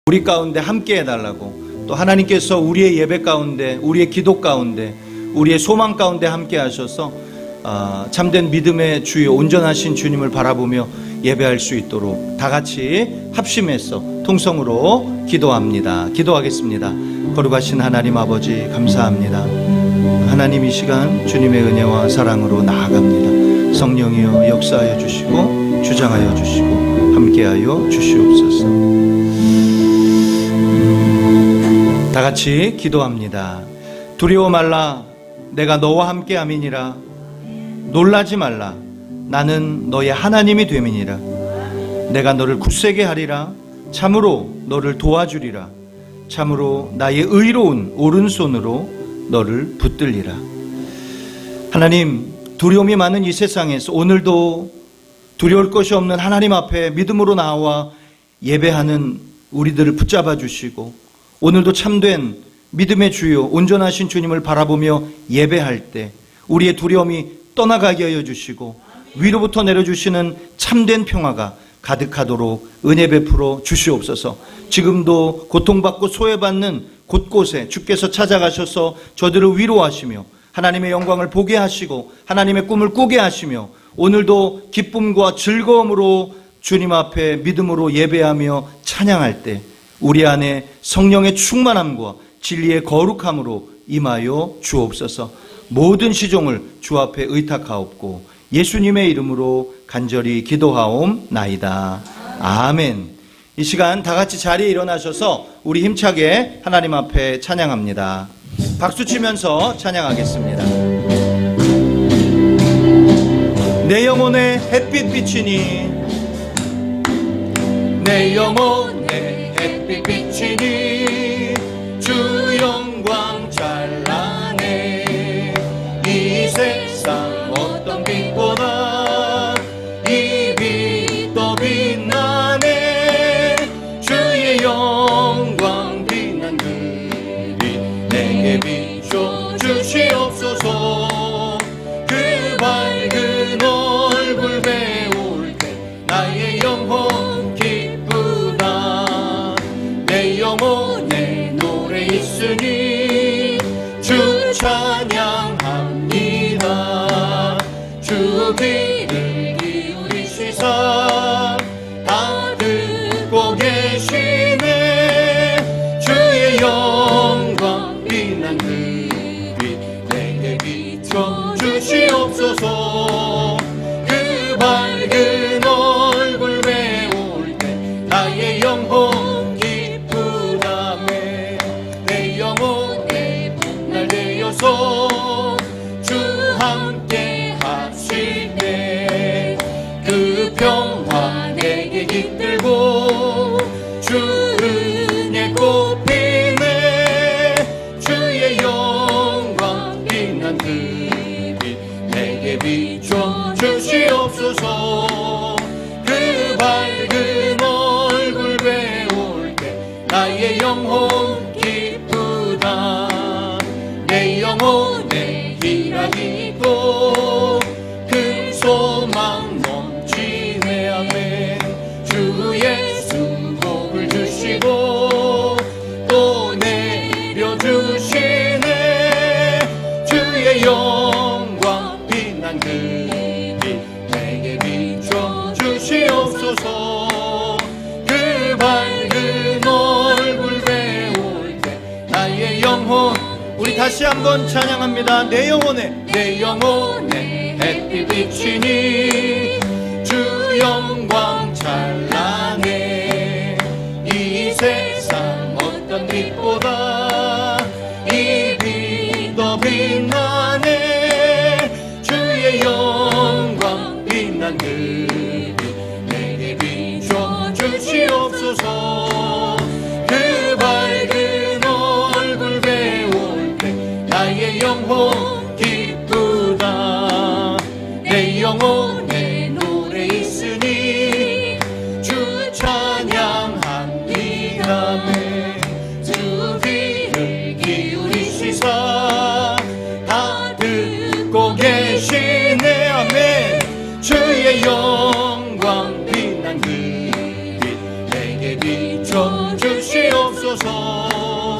우리 가운데 함께 해달라고, 또 하나님께서 우리의 예배 가운데, 우리의 기도 가운데, 우리의 소망 가운데 함께 하셔서 참된 믿음의 주요 온전하신 주님을 바라보며 예배할 수 있도록 다 같이 합심해서 통성으로 기도합니다. 기도하겠습니다. 거룩하신 하나님 아버지, 감사합니다. 하나님, 이 시간 주님의 은혜와 사랑으로 나아갑니다. 성령이여 역사하여 주시고 주장하여 주시고 함께하여 주시옵소서. 다 같이 기도합니다. 두려워 말라, 내가 너와 함께함이니라. 놀라지 말라, 나는 너의 하나님이 됨이니라. 내가 너를 굳세게 하리라. 참으로 너를 도와주리라. 참으로 나의 의로운 오른손으로 너를 붙들리라. 하나님, 두려움이 많은 이 세상에서 오늘도 두려울 것이 없는 하나님 앞에 믿음으로 나와 예배하는 우리들을 붙잡아 주시고, 오늘도 참된 믿음의 주요 온전하신 주님을 바라보며 예배할 때 우리의 두려움이 떠나가게 하여 주시고, 위로부터 내려주시는 참된 평화가 가득하도록 은혜 베풀어 주시옵소서. 지금도 고통받고 소외받는 곳곳에 주께서 찾아가셔서 저들을 위로하시며 하나님의 영광을 보게 하시고 하나님의 꿈을 꾸게 하시며, 오늘도 기쁨과 즐거움으로 주님 앞에 믿음으로 예배하며 찬양할 때 우리 안에 성령의 충만함과 진리의 거룩함으로 임하여 주옵소서. 모든 시종을 주 앞에 의탁하옵고 예수님의 이름으로 간절히 기도하옵나이다. 아멘. 이 시간 다 같이 자리에 일어나셔서 우리 힘차게 하나님 앞에 찬양합니다. 박수 치면서 찬양하겠습니다. 내 영혼의 햇빛 비치니, 내 영혼의 햇빛 비치니, 주 영광 찬란해. 이 세상 어떤 빛보다 이 빛 더 빛나네. 주의 영광 빛난 그 빛 내게 비춰 주시옵소서. 그 밝은 얼굴 배울 때 나의 영혼 기쁘다. 내 영혼에 노래 있으니 주 찬양합니다. 주 귀를 기울이시사 다 듣고 계시네. 주의 영광 빛난 그 빛 내게 비춰 주시옵소서. 그 밝은 얼굴 배울 때 나의 영혼 기쁘다매. 내 영혼에 날 되어서 주 함께 하실 때 그 평화 내게 깃들고 주 은혜 꽃피네. 주의 영광 빛난 그 빛 내게 비춰 주시옵소서. 그 밝은 얼굴 배울 때 나의 영혼 기쁘다. 내 영혼에 희락이 있고 큰 소망 넘치네. 아멘. 주 예수 복을 주시고 또 내려주시네. 주의 영광 빛난 그 빛 내게 비춰 주시옵소서. 그 밝은 얼굴 배울 때 나의 영혼, 우리 다시 한번 찬양합니다. 내 영혼에 햇빛 비치니 주 영광 찬란해. 이 세상 어떤 빛보다 이 빛 더 빛나네. 주의 영광 빛난 그 빛 내게 비춰 주시옵소서. 그 밝은 얼굴 배울 때 나의 영혼 기쁘다. 내 영혼에 노래 있으니 주 찬양합니다. 주 귀를 기울이시사 다 듣고 계시네. 아멘. 주의 영광 빛난 그 빛 내게 비춰 주시 주시옵소서.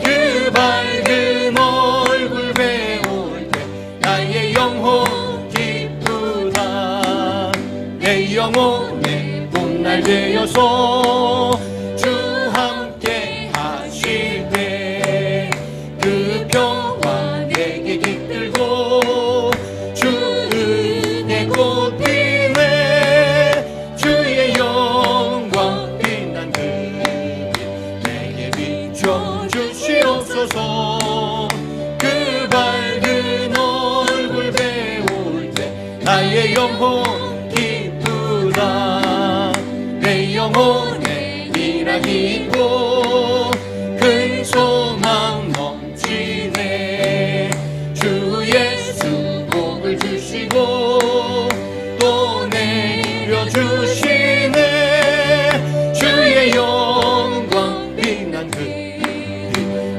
그 밝은 얼굴 배울 때 나의 영혼 기쁘다. 내 영혼의 봄날 되어서 주 함께 하실 때 그 평화 내게 깃들고 주 은혜 꽃 피네. 주의 영광 빛난 그 내게 비춰 주시옵소서. 그 밝은 얼굴 배울 때 나의 영혼 기쁘다. 내 영혼에 미락이 있고 큰 소망 넘치네. 주 예수 복을 주시고 또 내려주시네. 주의 영광 빛난 그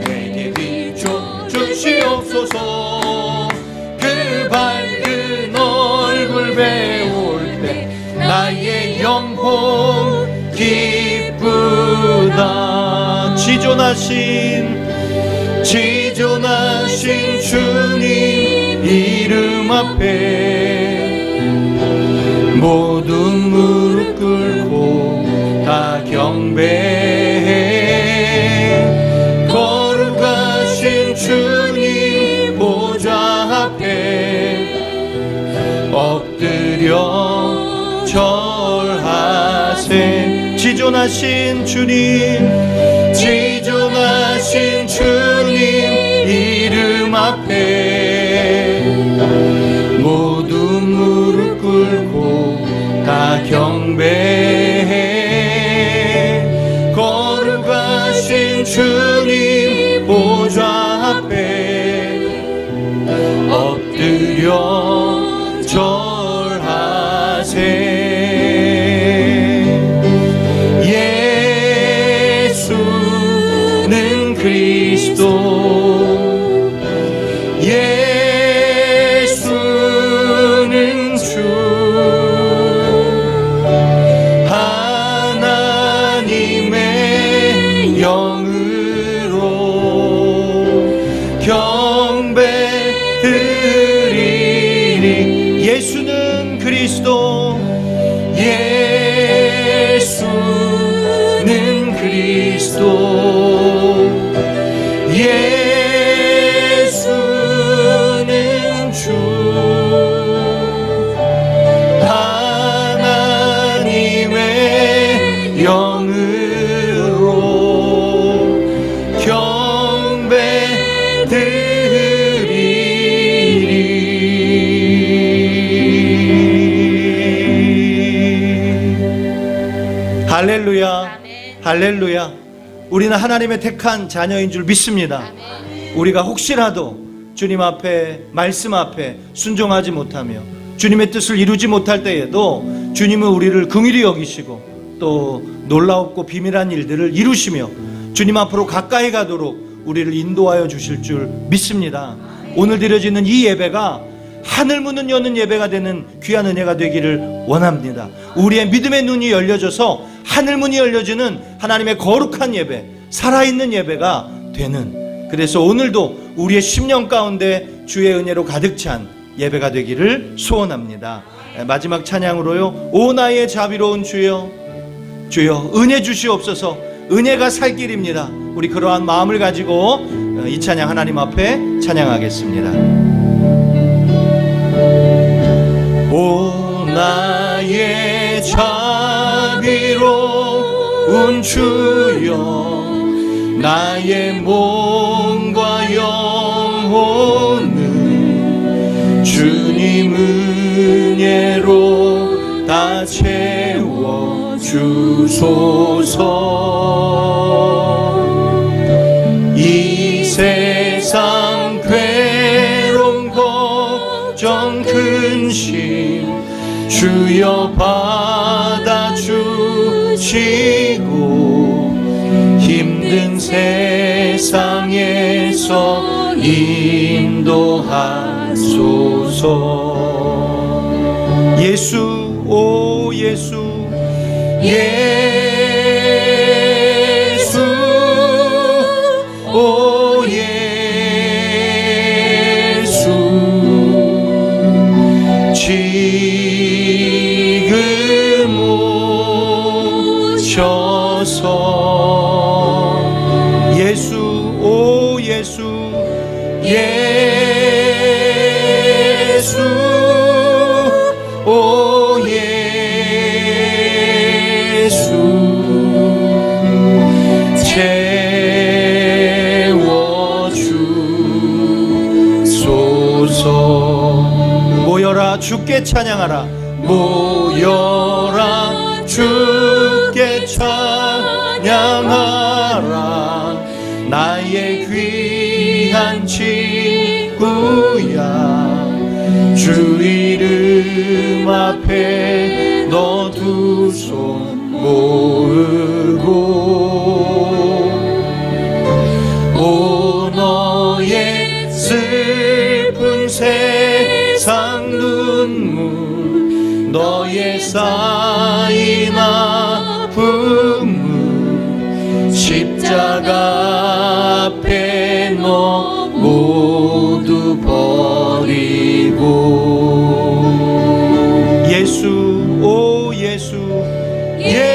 내게 비춰 주시옵소서. 그 밝은 얼굴 배울 때 나의 영혼 기쁘다. 지존하신 주님 이름 앞에 모든 무릎 꿇고 다 경배해. 거룩하신 주님 보좌 앞에 엎드려 절하세. 지존하신 주님 이름 앞에 모든 무릎 꿇고 다 경배해. 거룩하신 주님 보좌 앞에 엎드려 절하세. 예수는 그리스도, 예수는 주, 하나님의 영으로 경배드리리. 예수는 그리스도, 예수는 그리스도, 예수는 주, 하나님의 영으로 경배드리리. 할렐루야, 할렐루야. 우리는 하나님의 택한 자녀인 줄 믿습니다. 우리가 혹시라도 주님 앞에, 말씀 앞에 순종하지 못하며 주님의 뜻을 이루지 못할 때에도 주님은 우리를 긍휼히 여기시고 또 놀라웠고 비밀한 일들을 이루시며 주님 앞으로 가까이 가도록 우리를 인도하여 주실 줄 믿습니다. 오늘 드려지는 이 예배가 하늘 문은 여는 예배가 되는 귀한 은혜가 되기를 원합니다. 우리의 믿음의 눈이 열려져서 하늘 문이 열려지는 하나님의 거룩한 예배, 살아있는 예배가 되는, 그래서 오늘도 우리의 심령 가운데 주의 은혜로 가득 찬 예배가 되기를 소원합니다. 마지막 찬양으로요, 오 나의 자비로운 주여, 주여 은혜 주시옵소서. 은혜가 살 길입니다. 우리 그러한 마음을 가지고 이 찬양 하나님 앞에 찬양하겠습니다. 오 나의 자비로운 주여, 나의 몸과 영혼은 주님 은혜로 다 채워주소서. 이 세상 괴로움 걱정 근심 주여 받아주시고 힘든 세상에서 인도하소서. 예수, 오 예수, 예수 주께 찬양하라. 모여라 주께 찬양하라. 나의 귀한 친구야. 주 이름 앞에 너 두 손 모으고 오 너의 슬픈 세상 눈물 너의 쌓인 아픔을 십자가 앞에 너 모두 버리고 예수 오 예수 예수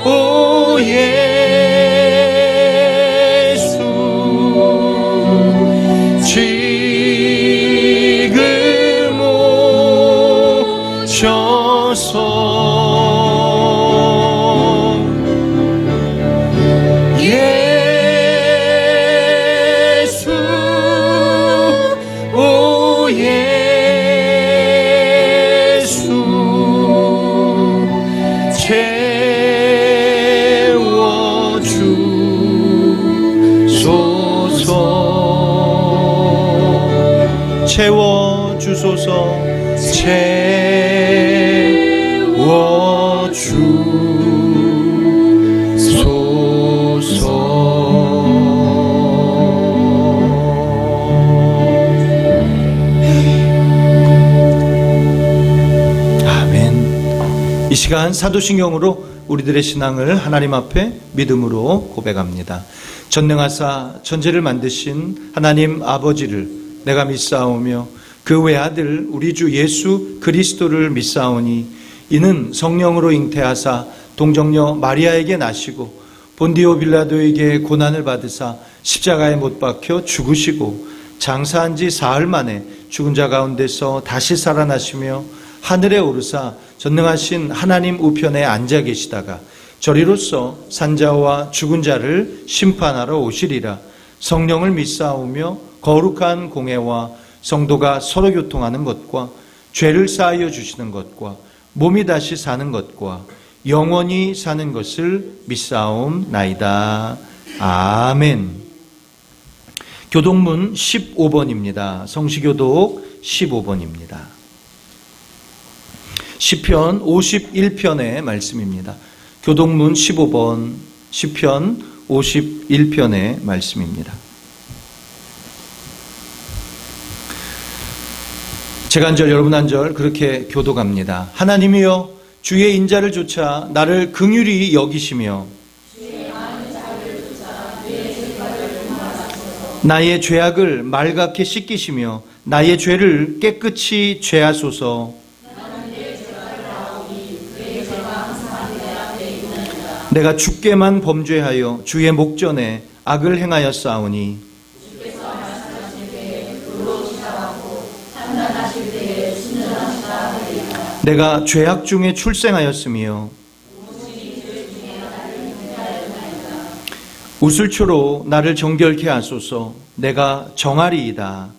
오 예수 지금 오셔서 예수 오 예수 채워주소서 아멘. 이 시간 사도신경으로 우리들의 신앙을 하나님 앞에 믿음으로 고백합니다. 전능하사 천지를 만드신 하나님 아버지를 내가 믿사오며 그 외아들 우리 주 예수 그리스도를 믿사오니 이는 성령으로 잉태하사 동정녀 마리아에게 나시고 본디오 빌라도에게 고난을 받으사 십자가에 못 박혀 죽으시고 장사한 지 사흘 만에 죽은 자 가운데서 다시 살아나시며 하늘에 오르사 전능하신 하나님 우편에 앉아 계시다가 저리로서 산자와 죽은 자를 심판하러 오시리라. 성령을 믿사오며 거룩한 공회와 성도가 서로 교통하는 것과 죄를 사하여 주시는 것과 몸이 다시 사는 것과 영원히 사는 것을 믿사옵나이다. 아멘. 교독문 15번입니다. 성시교독 15번입니다. 시편 51편의 말씀입니다. 교독문 15번 시편 51편의 말씀입니다. 제가 한 절 여러분 한 절 그렇게 교독합니다. 하나님이여 주의 인자를 좇아 나를 긍휼히 여기시며 나의 죄악을 말갛게 씻기시며 나의 죄를 깨끗이 제하소서. 내가 주께만 범죄하여 주의 목전에 악을 행하였사오니 내가 죄악 중에 출생하였으며 우슬초로 나를 정결케 하소서. 내가 정하리이다.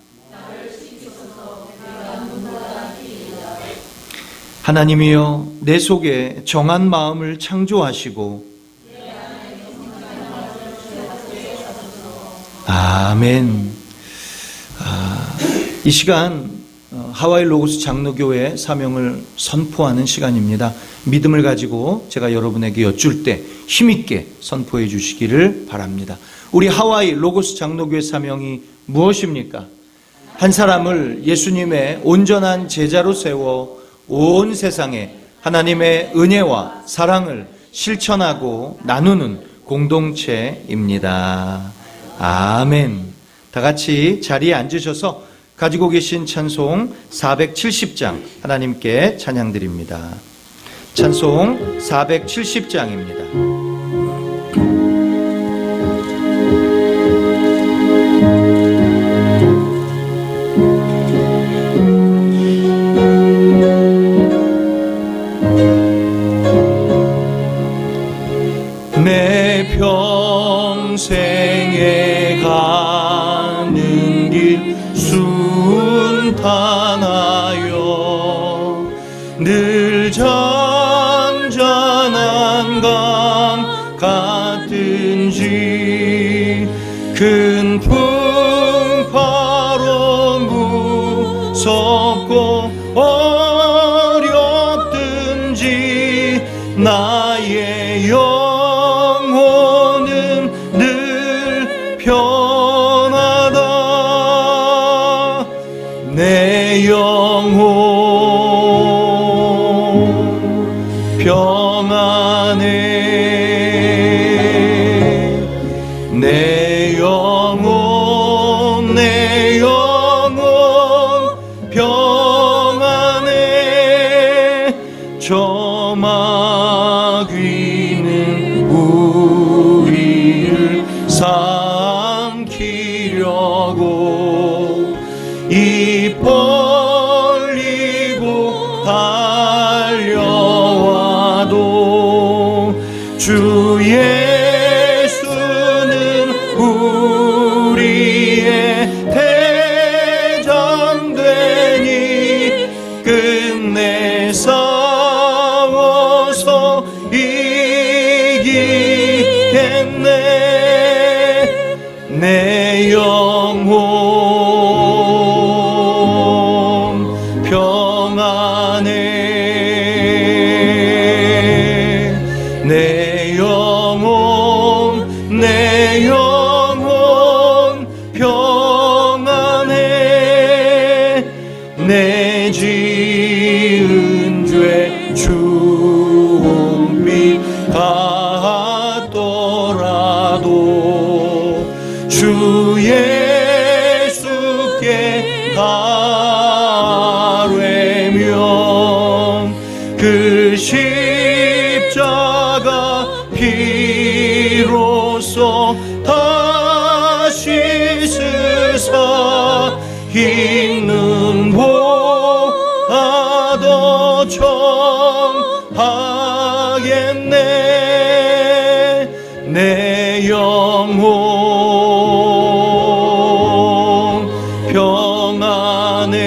하나님이여 내 속에 정한 마음을 창조하시고 아멘. 이 시간 하와이 로고스 장로교회 사명을 선포하는 시간입니다. 믿음을 가지고 제가 여러분에게 여쭐 때 힘있게 선포해 주시기를 바랍니다. 우리 하와이 로고스 장로교회 사명이 무엇입니까? 한 사람을 예수님의 온전한 제자로 세워 온 세상에 하나님의 은혜와 사랑을 실천하고 나누는 공동체입니다. 아멘. 다 같이 자리에 앉으셔서 가지고 계신 찬송 470장 하나님께 찬양드립니다. 찬송 470장입니다. 내 평생에 가는 길 하나여 늘 잔잔한 강 같든지 큰 풍파로 무섭고 어렵든지 나의 영혼은 늘 편하다. 내 영혼 평안해. 내 영혼 내 영혼 평안해. 저 마귀는 우리를 삼키려고 입 벌리고 달려와도 주 예수는 우리의 대장 되니 끝내 싸워서 이기겠네. 내 영혼 평안해. 내 영혼 평안해. 내 지은 죄 주홍빛 같더라도 주 예수께 가려면 그 십자가 피로써 다시 쓰사 있는 보아 더 청하겠네. 내 영혼 평안해.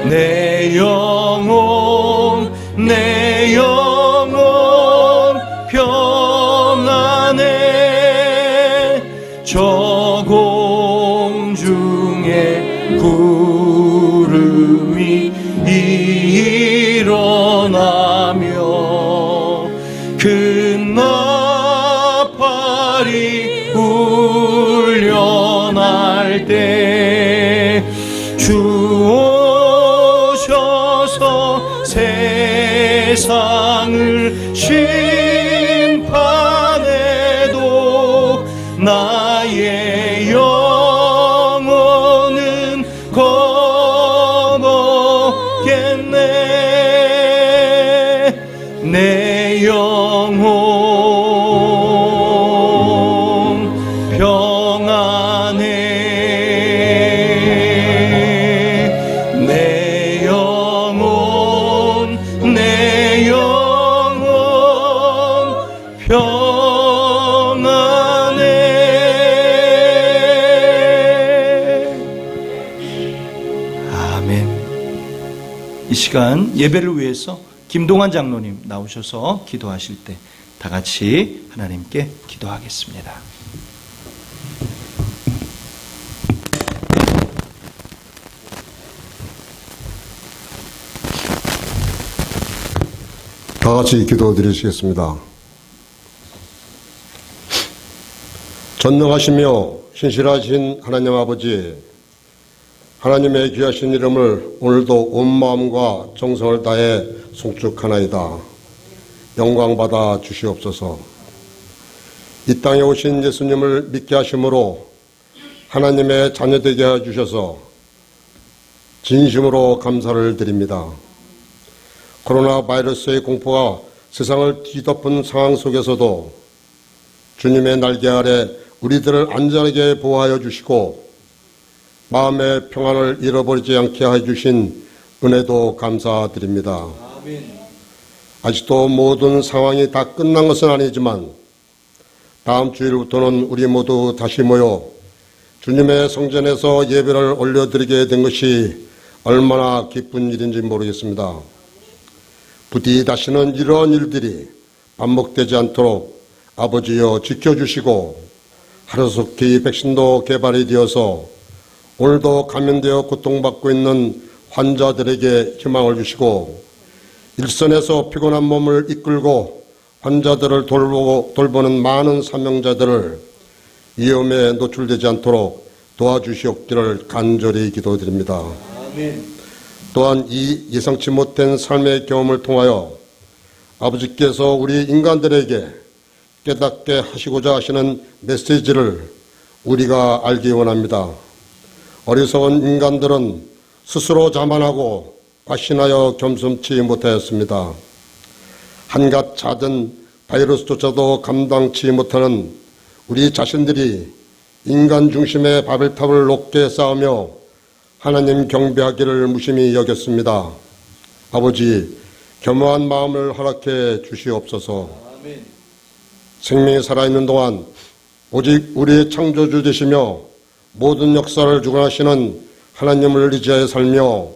내 영혼 평안해. 저 공중에 구름이 일어나며 큰 나팔이 울려날 때 주 오셔서 세상을 심판해도 나의 영혼은 거머겠네. 내 영혼 평안해. 내 영혼 평안해. 아멘. 이 시간 예배를 위해서 김동환 장로님 나오셔서 기도하실 때 다 같이 하나님께 기도하겠습니다. 다 같이 기도 드리시겠습니다. 전능하시며 신실하신 하나님 아버지, 하나님의 귀하신 이름을 오늘도 온 마음과 정성을 다해 송축하나이다. 영광받아 주시옵소서. 이 땅에 오신 예수님을 믿게 하심으로 하나님의 자녀되게 해주셔서 진심으로 감사를 드립니다. 코로나 바이러스의 공포가 세상을 뒤덮은 상황 속에서도 주님의 날개 아래 우리들을 안전하게 보호하여 주시고 마음의 평안을 잃어버리지 않게 해주신 은혜도 감사드립니다. 아멘. 아직도 모든 상황이 다 끝난 것은 아니지만 다음 주일부터는 우리 모두 다시 모여 주님의 성전에서 예배를 올려드리게 된 것이 얼마나 기쁜 일인지 모르겠습니다. 부디 다시는 이러한 일들이 반복되지 않도록 아버지여 지켜주시고 하루속히 백신도 개발이 되어서 오늘도 감염되어 고통받고 있는 환자들에게 희망을 주시고 일선에서 피곤한 몸을 이끌고 환자들을 돌보는 많은 사명자들을 위험에 노출되지 않도록 도와주시옵기를 간절히 기도드립니다. 아멘. 또한 이 예상치 못한 삶의 경험을 통하여 아버지께서 우리 인간들에게 깨닫게 하시고자 하시는 메시지를 우리가 알기 원합니다. 어리석은 인간들은 스스로 자만하고 과신하여 겸손치 못하였습니다. 한갓 작은 바이러스조차도 감당치 못하는 우리 자신들이 인간 중심의 바벨탑을 높게 쌓으며 하나님 경배하기를 무심히 여겼습니다. 아버지, 겸허한 마음을 허락해 주시옵소서. 아멘. 생명이 살아있는 동안 오직 우리의 창조주 되시며 모든 역사를 주관하시는 하나님을 의지하여 살며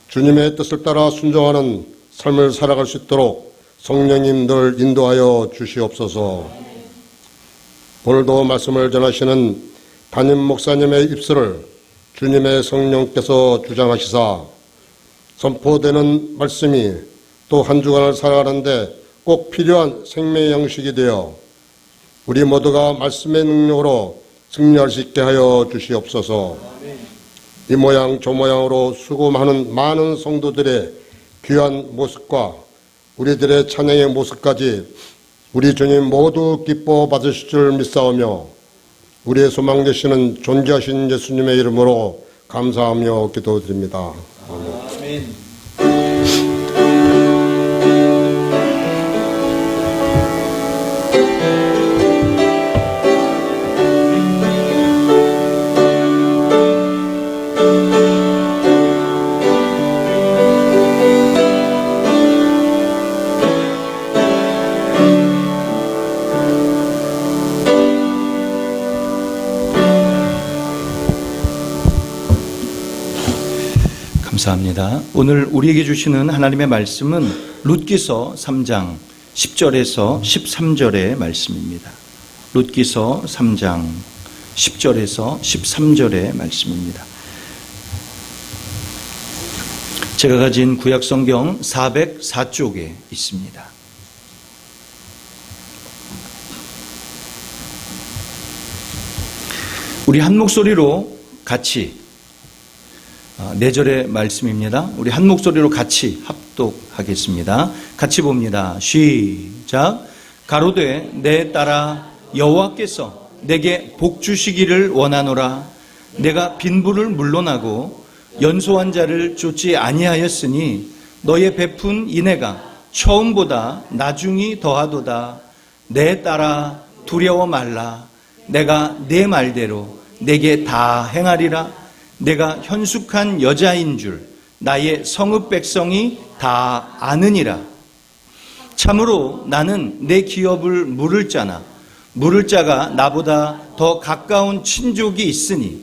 주님의 뜻을 따라 순종하는 삶을 살아갈 수 있도록 성령님 늘 인도하여 주시옵소서. 오늘도 말씀을 전하시는 담임 목사님의 입술을 주님의 성령께서 주장하시사 선포되는 말씀이 또 한 주간을 살아가는데 꼭 필요한 생명의 양식이 되어 우리 모두가 말씀의 능력으로 승리할 수 있게 하여 주시옵소서. 이 모양 저 모양으로 수고하는 많은 성도들의 귀한 모습과 우리들의 찬양의 모습까지 우리 주님 모두 기뻐 받으실 줄 믿사오며 우리의 소망 되시는 존귀하신 예수님의 이름으로 감사하며 기도드립니다. 아멘. 감사합니다. 오늘 우리에게 주시는 하나님의 말씀은 룻기서 3장 10절에서 13절의 말씀입니다. 룻기서 3장 10절에서 13절의 말씀입니다. 제가 가진 구약성경 404쪽에 있습니다. 우리 한 목소리로 같이 4절의 말씀입니다. 우리 한 목소리로 같이 합독하겠습니다. 같이 봅니다. 시작. 가로되 내 딸아 여호와께서 내게 복 주시기를 원하노라. 내가 빈부를 물론하고 연소한 자를 쫓지 아니하였으니 너의 베푼 인애가 처음보다 나중이 더하도다. 내 딸아 두려워 말라. 내가 내 말대로 내게 다 행하리라. 내가 현숙한 여자인 줄 나의 성읍 백성이 다 아느니라. 참으로 나는 내 기업을 물을 자나 물을 자가 나보다 더 가까운 친족이 있으니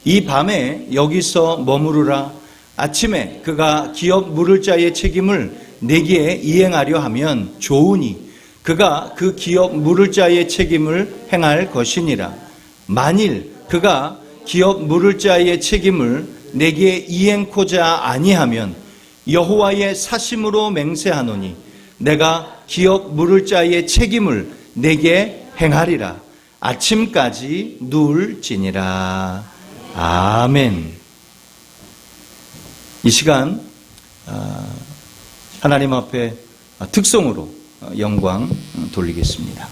이 밤에 여기서 머무르라. 아침에 그가 기업 물을 자의 책임을 내게 이행하려 하면 좋으니 그가 그 기업 물을 자의 책임을 행할 것이니라. 만일 그가 기업 물을 자의 책임을 내게 이행코자 아니하면 여호와의 사심으로 맹세하노니 내가 기업 물을 자의 책임을 내게 행하리라. 아침까지 누울지니라. 아멘. 이 시간 하나님 앞에 특성으로 영광 돌리겠습니다.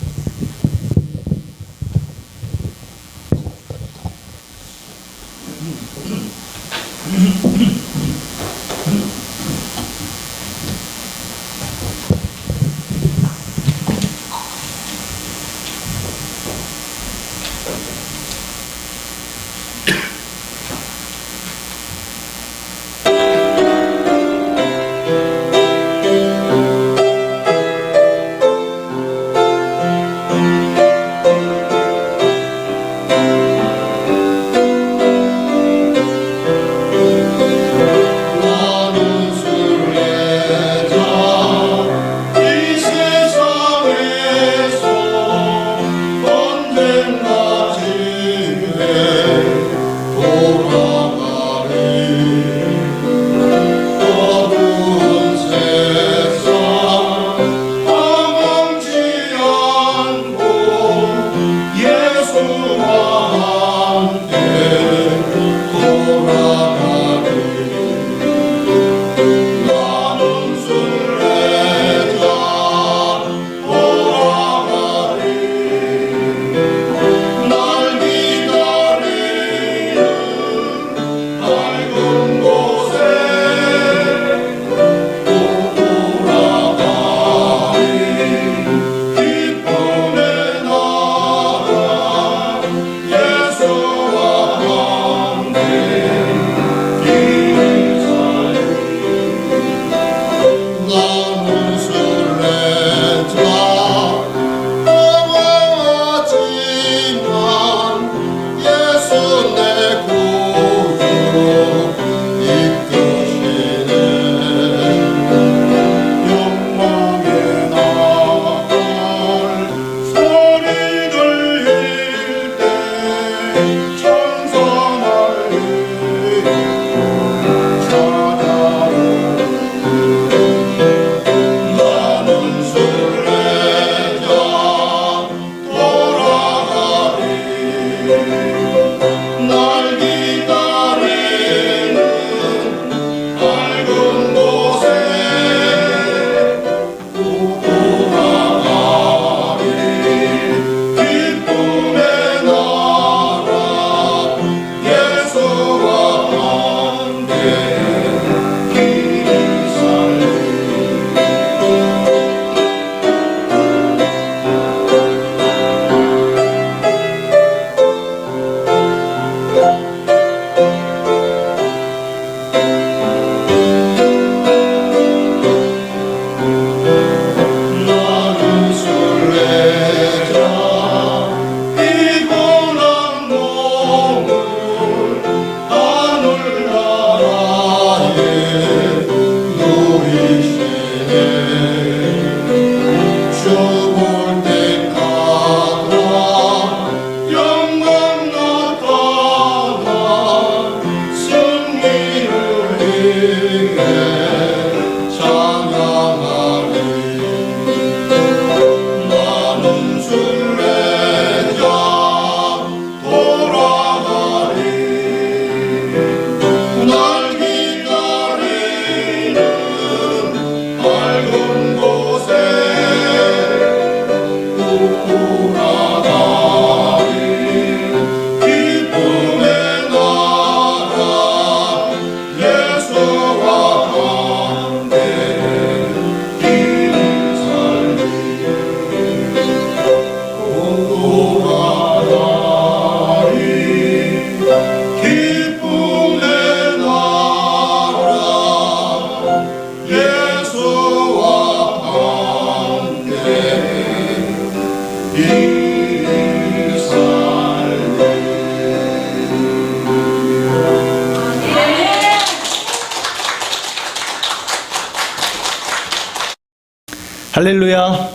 할렐루야.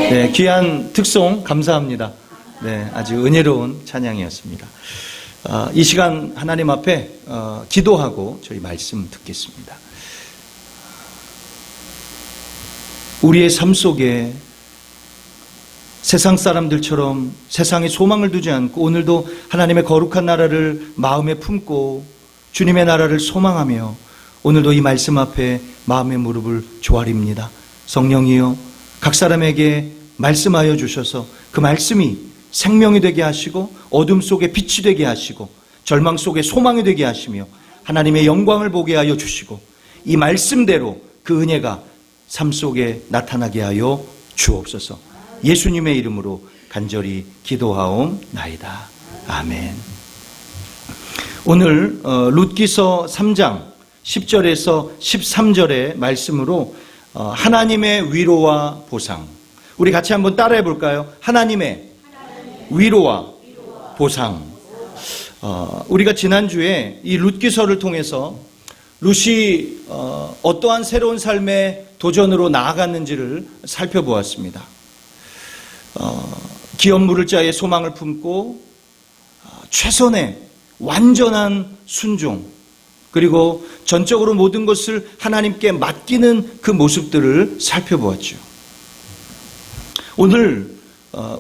네, 귀한 특송 감사합니다. 네, 아주 은혜로운 찬양이었습니다. 이 시간 하나님 앞에 기도하고 저희 말씀 듣겠습니다. 우리의 삶 속에 세상 사람들처럼 세상에 소망을 두지 않고 오늘도 하나님의 거룩한 나라를 마음에 품고 주님의 나라를 소망하며 오늘도 이 말씀 앞에 마음의 무릎을 조아립니다. 성령이여 각 사람에게 말씀하여 주셔서 그 말씀이 생명이 되게 하시고 어둠 속에 빛이 되게 하시고 절망 속에 소망이 되게 하시며 하나님의 영광을 보게 하여 주시고 이 말씀대로 그 은혜가 삶 속에 나타나게 하여 주옵소서. 예수님의 이름으로 간절히 기도하옵나이다. 아멘. 오늘 룻기서 3장 10절에서 13절의 말씀으로 하나님의 위로와 보상, 우리 같이 한번 따라해 볼까요? 하나님의 위로와 보상. 우리가 지난주에 이 룻기서를 통해서 룻이 어떠한 새로운 삶의 도전으로 나아갔는지를 살펴보았습니다. 기업 물을 자의 소망을 품고 최선의 완전한 순종, 그리고 전적으로 모든 것을 하나님께 맡기는 그 모습들을 살펴보았죠. 오늘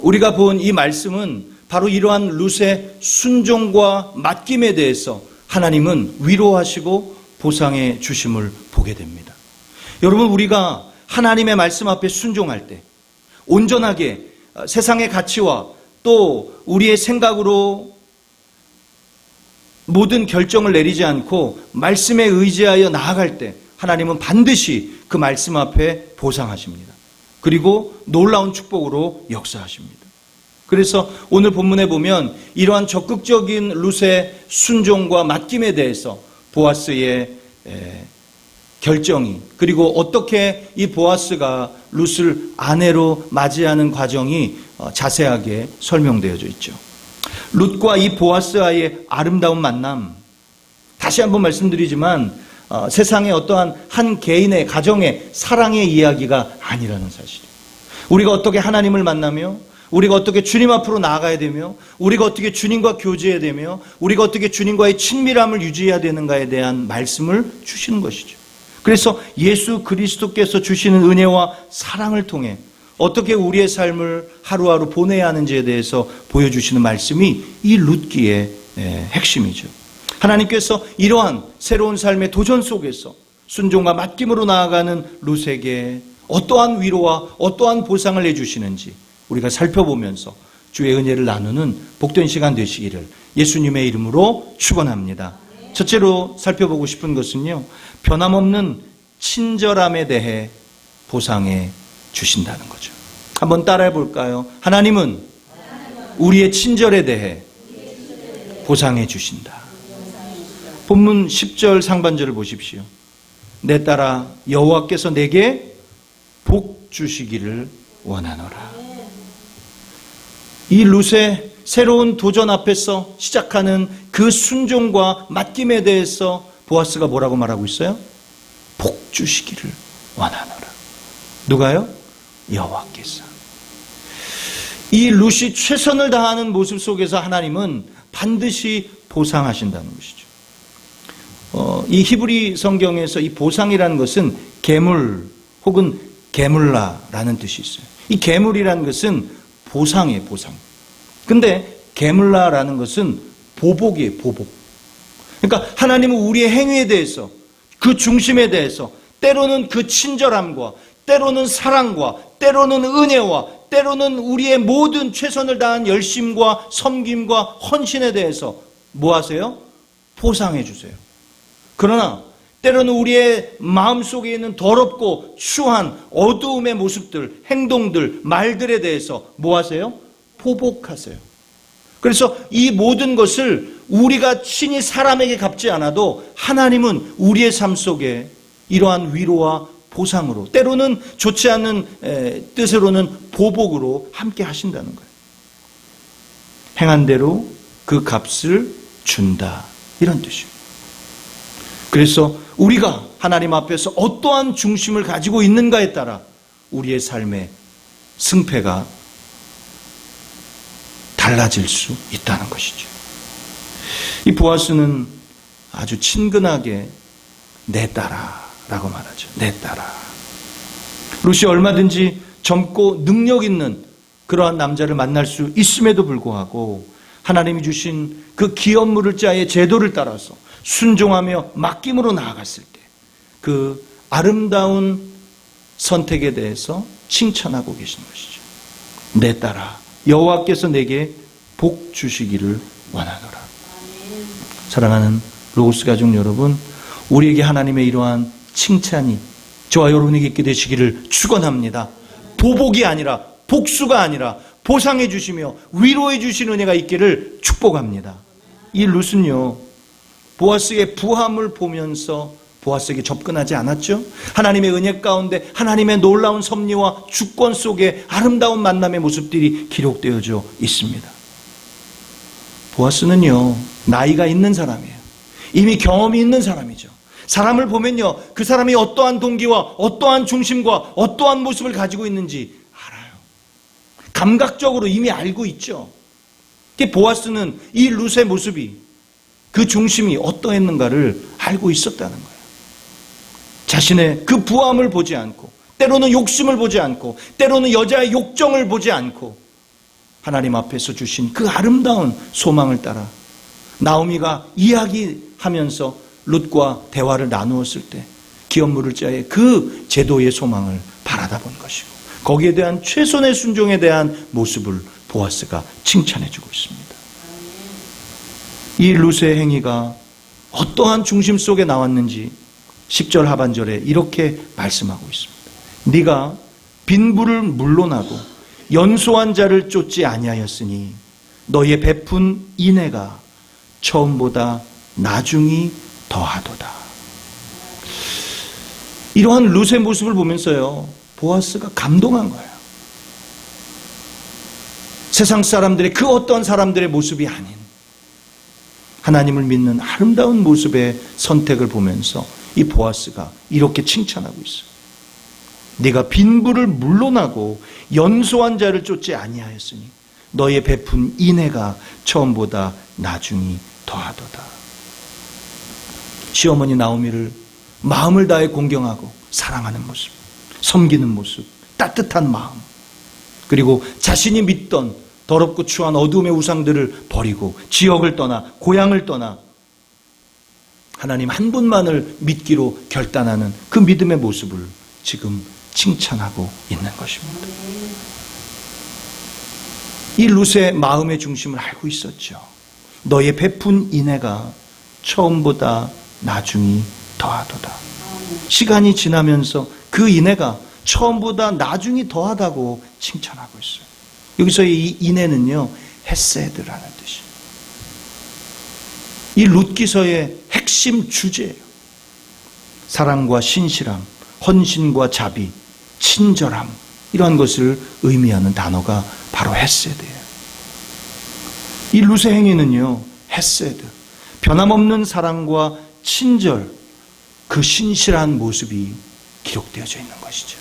우리가 본 이 말씀은 바로 이러한 룻의 순종과 맡김에 대해서 하나님은 위로하시고 보상해 주심을 보게 됩니다. 여러분, 우리가 하나님의 말씀 앞에 순종할 때 온전하게 세상의 가치와 또 우리의 생각으로 모든 결정을 내리지 않고 말씀에 의지하여 나아갈 때 하나님은 반드시 그 말씀 앞에 보상하십니다. 그리고 놀라운 축복으로 역사하십니다. 그래서 오늘 본문에 보면 이러한 적극적인 룻의 순종과 맡김에 대해서 보아스의 결정이, 그리고 어떻게 이 보아스가 룻을 아내로 맞이하는 과정이 자세하게 설명되어져 있죠. 룻과 이 보아스와의 아름다운 만남, 다시 한번 말씀드리지만 세상의 어떠한 한 개인의 가정의 사랑의 이야기가 아니라는 사실. 우리가 어떻게 하나님을 만나며 우리가 어떻게 주님 앞으로 나아가야 되며 우리가 어떻게 주님과 교제해야 되며 우리가 어떻게 주님과의 친밀함을 유지해야 되는가에 대한 말씀을 주시는 것이죠. 그래서 예수 그리스도께서 주시는 은혜와 사랑을 통해 어떻게 우리의 삶을 하루하루 보내야 하는지에 대해서 보여주시는 말씀이 이 룻기의 핵심이죠. 하나님께서 이러한 새로운 삶의 도전 속에서 순종과 맡김으로 나아가는 룻에게 어떠한 위로와 어떠한 보상을 해주시는지 우리가 살펴보면서 주의 은혜를 나누는 복된 시간 되시기를 예수님의 이름으로 축원합니다. 첫째로 살펴보고 싶은 것은요, 변함없는 친절함에 대해 보상해 주신다는 거죠. 한번 따라해 볼까요? 하나님은 우리의 친절에 대해 보상해 주신다. 본문 10절 상반절을 보십시오. 내 딸아 여호와께서 내게 복 주시기를 원하노라. 이 룻의 새로운 도전 앞에서 시작하는 그 순종과 맡김에 대해서 보아스가 뭐라고 말하고 있어요? 복 주시기를 원하노라. 누가요? 여호와께서. 이 룻이 최선을 다하는 모습 속에서 하나님은 반드시 보상하신다는 것이죠. 이 히브리 성경에서 이 보상이라는 것은 계물 혹은 게물라라는 뜻이 있어요. 이 계물이라는 것은 보상이에요, 보상. 근데 게물라라는 것은 보복이에요, 보복. 그러니까 하나님은 우리의 행위에 대해서, 그 중심에 대해서 때로는 그 친절함과 때로는 사랑과 때로는 은혜와 때로는 우리의 모든 최선을 다한 열심과 섬김과 헌신에 대해서 뭐 하세요? 보상해 주세요. 그러나 때로는 우리의 마음속에 있는 더럽고 추한 어두움의 모습들, 행동들, 말들에 대해서 뭐 하세요? 보복하세요. 그래서 이 모든 것을 우리가 친히 사람에게 갚지 않아도 하나님은 우리의 삶 속에 이러한 위로와 보상으로, 때로는 좋지 않은 뜻으로는 보복으로 함께 하신다는 거예요. 행한 대로 그 값을 준다, 이런 뜻이에요. 그래서 우리가 하나님 앞에서 어떠한 중심을 가지고 있는가에 따라 우리의 삶의 승패가 달라질 수 있다는 것이죠. 이 보아스는 아주 친근하게 내 딸아라고 말하죠. 내 딸아. 룻이 얼마든지 젊고 능력 있는 그러한 남자를 만날 수 있음에도 불구하고 하나님이 주신 그 기업물을 자의 제도를 따라서 순종하며 맡김으로 나아갔을 때 그 아름다운 선택에 대해서 칭찬하고 계신 것이죠. 내 딸아, 여호와께서 내게 복 주시기를 원하노라. 사랑하는 로고스 가족 여러분, 우리에게 하나님의 이러한 칭찬이 저와 여러분에게 있게 되시기를 축원합니다. 보복이 아니라, 복수가 아니라 보상해 주시며 위로해 주시는 은혜가 있기를 축복합니다. 이 룻은요, 보아스의 부함을 보면서 보아스에게 접근하지 않았죠. 하나님의 은혜 가운데 하나님의 놀라운 섭리와 주권 속에 아름다운 만남의 모습들이 기록되어져 있습니다. 보아스는요, 나이가 있는 사람이에요. 이미 경험이 있는 사람이죠. 사람을 보면요, 그 사람이 어떠한 동기와 어떠한 중심과 어떠한 모습을 가지고 있는지 알아요. 감각적으로 이미 알고 있죠. 보아스는 이 룻의 모습이, 그 중심이 어떠했는가를 알고 있었다는 거예요. 자신의 그 부함을 보지 않고, 때로는 욕심을 보지 않고, 때로는 여자의 욕정을 보지 않고, 하나님 앞에서 주신 그 아름다운 소망을 따라 나오미가 이야기하면서 룻과 대화를 나누었을 때 기업물을 자의 그 제도의 소망을 바라다 본 것이고, 거기에 대한 최선의 순종에 대한 모습을 보아스가 칭찬해주고 있습니다. 이 룻의 행위가 어떠한 중심 속에 나왔는지 10절 하반절에 이렇게 말씀하고 있습니다. 네가 빈부를 물론하고 연소한 자를 쫓지 아니하였으니 너희의 베푼 인애가 처음보다 나중이 더하도다. 이러한 룻의 모습을 보면서요, 보아스가 감동한 거예요. 세상 사람들의 그 어떤 사람들의 모습이 아닌 하나님을 믿는 아름다운 모습의 선택을 보면서 이 보아스가 이렇게 칭찬하고 있어요. 네가 빈부를 물론하고 연소한 자를 쫓지 아니하였으니 너의 베푼 인애가 처음보다 나중이 더하도다. 시어머니 나오미를 마음을 다해 공경하고 사랑하는 모습, 섬기는 모습, 따뜻한 마음, 그리고 자신이 믿던 더럽고 추한 어둠의 우상들을 버리고 지역을 떠나 고향을 떠나 하나님 한 분만을 믿기로 결단하는 그 믿음의 모습을 지금 칭찬하고 있는 것입니다. 이 룻의 마음의 중심을 알고 있었죠. 너의 베푼 인애가 처음보다 나중이 더하도다. 시간이 지나면서 그 인애가 처음보다 나중이 더하다고 칭찬하고 있어요. 여기서의 이 인애는요, 헤세드라는 뜻이에요. 이 룻기서의 핵심 주제예요. 사랑과 신실함, 헌신과 자비, 친절함, 이러한 것을 의미하는 단어가 바로 헤세드예요. 이 룻의 행위는요, 헤세드, 변함없는 사랑과 친절, 그 신실한 모습이 기록되어져 있는 것이죠.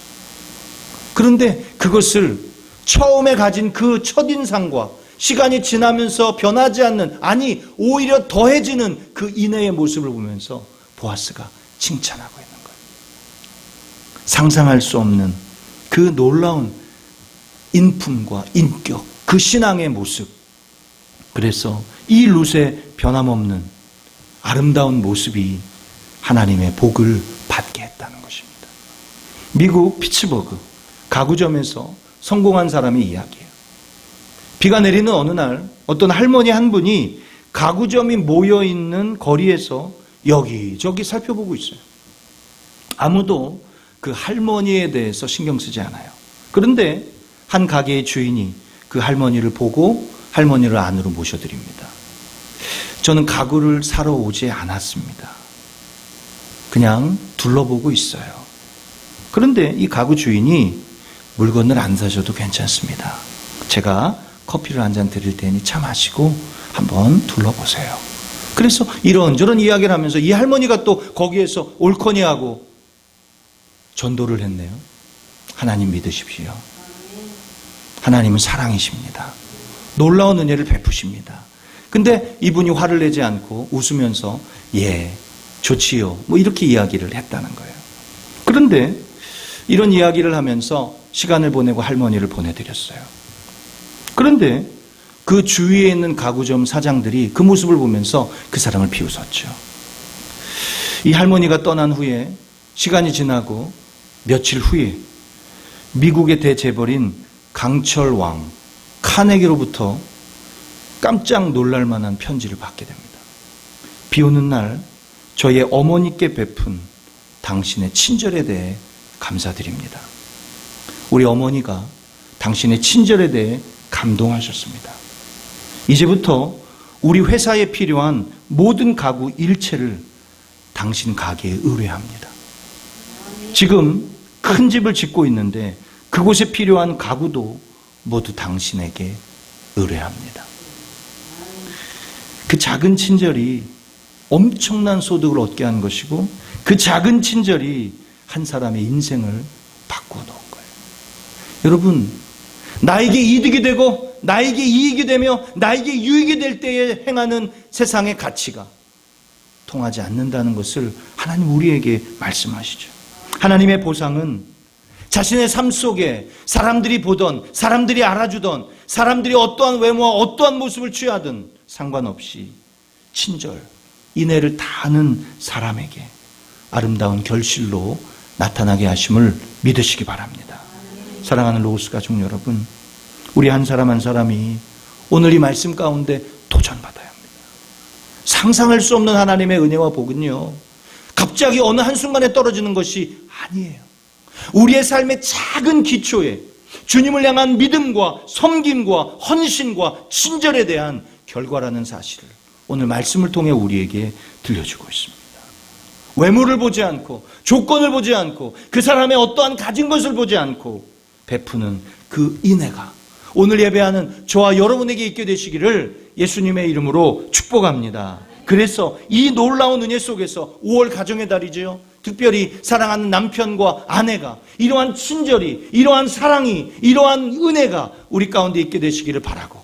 그런데 그것을 처음에 가진 그 첫인상과 시간이 지나면서 변하지 않는, 아니 오히려 더해지는 그 인애의 모습을 보면서 보아스가 칭찬하고 있는 거예요. 상상할 수 없는 그 놀라운 인품과 인격, 그 신앙의 모습. 그래서 이 룻의 변함없는 아름다운 모습이 하나님의 복을 받게 했다는 것입니다. 미국 피츠버그 가구점에서 성공한 사람의 이야기예요. 비가 내리는 어느 날 어떤 할머니 한 분이 가구점이 모여있는 거리에서 여기저기 살펴보고 있어요. 아무도 그 할머니에 대해서 신경 쓰지 않아요. 그런데 한 가게의 주인이 그 할머니를 보고 할머니를 안으로 모셔드립니다. 저는 가구를 사러 오지 않았습니다. 그냥 둘러보고 있어요. 그런데 이 가구 주인이 물건을 안 사셔도 괜찮습니다. 제가 커피를 한 잔 드릴 테니 차 마시고 한번 둘러보세요. 그래서 이런저런 이야기를 하면서 이 할머니가 또 거기에서 옳거니 하고 전도를 했네요. 하나님 믿으십시오. 하나님은 사랑이십니다. 놀라운 은혜를 베푸십니다. 근데 이분이 화를 내지 않고 웃으면서 예, 좋지요. 뭐 이렇게 이야기를 했다는 거예요. 그런데 이런 이야기를 하면서 시간을 보내고 할머니를 보내드렸어요. 그런데 그 주위에 있는 가구점 사장들이 그 모습을 보면서 그 사람을 비웃었죠. 이 할머니가 떠난 후에 시간이 지나고 며칠 후에 미국의 대재벌인 강철 왕 카네기로부터 깜짝 놀랄 만한 편지를 받게 됩니다. 비 오는 날 저의 어머니께 베푼 당신의 친절에 대해 감사드립니다. 우리 어머니가 당신의 친절에 대해 감동하셨습니다. 이제부터 우리 회사에 필요한 모든 가구 일체를 당신 가게에 의뢰합니다. 지금 큰 집을 짓고 있는데 그곳에 필요한 가구도 모두 당신에게 의뢰합니다. 그 작은 친절이 엄청난 소득을 얻게 한 것이고 그 작은 친절이 한 사람의 인생을 바꿔놓은 거예요. 여러분, 나에게 이득이 되고 나에게 이익이 되며 나에게 유익이 될 때에 행하는 세상의 가치가 통하지 않는다는 것을 하나님 우리에게 말씀하시죠. 하나님의 보상은 자신의 삶 속에 사람들이 보던, 사람들이 알아주던, 사람들이 어떠한 외모와 어떠한 모습을 취하든 상관없이 친절, 인애를 다하는 사람에게 아름다운 결실로 나타나게 하심을 믿으시기 바랍니다. 사랑하는 로고스 가족 여러분, 우리 한 사람 한 사람이 오늘 이 말씀 가운데 도전받아야 합니다. 상상할 수 없는 하나님의 은혜와 복은요, 갑자기 어느 한순간에 떨어지는 것이 아니에요. 우리의 삶의 작은 기초에 주님을 향한 믿음과 섬김과 헌신과 친절에 대한 결과라는 사실을 오늘 말씀을 통해 우리에게 들려주고 있습니다. 외모를 보지 않고 조건을 보지 않고 그 사람의 어떠한 가진 것을 보지 않고 베푸는 그 인애가 오늘 예배하는 저와 여러분에게 있게 되시기를 예수님의 이름으로 축복합니다. 그래서 이 놀라운 은혜 속에서 5월 가정의 달이지요. 특별히 사랑하는 남편과 아내가 이러한 친절이, 이러한 사랑이, 이러한 은혜가 우리 가운데 있게 되시기를 바라고,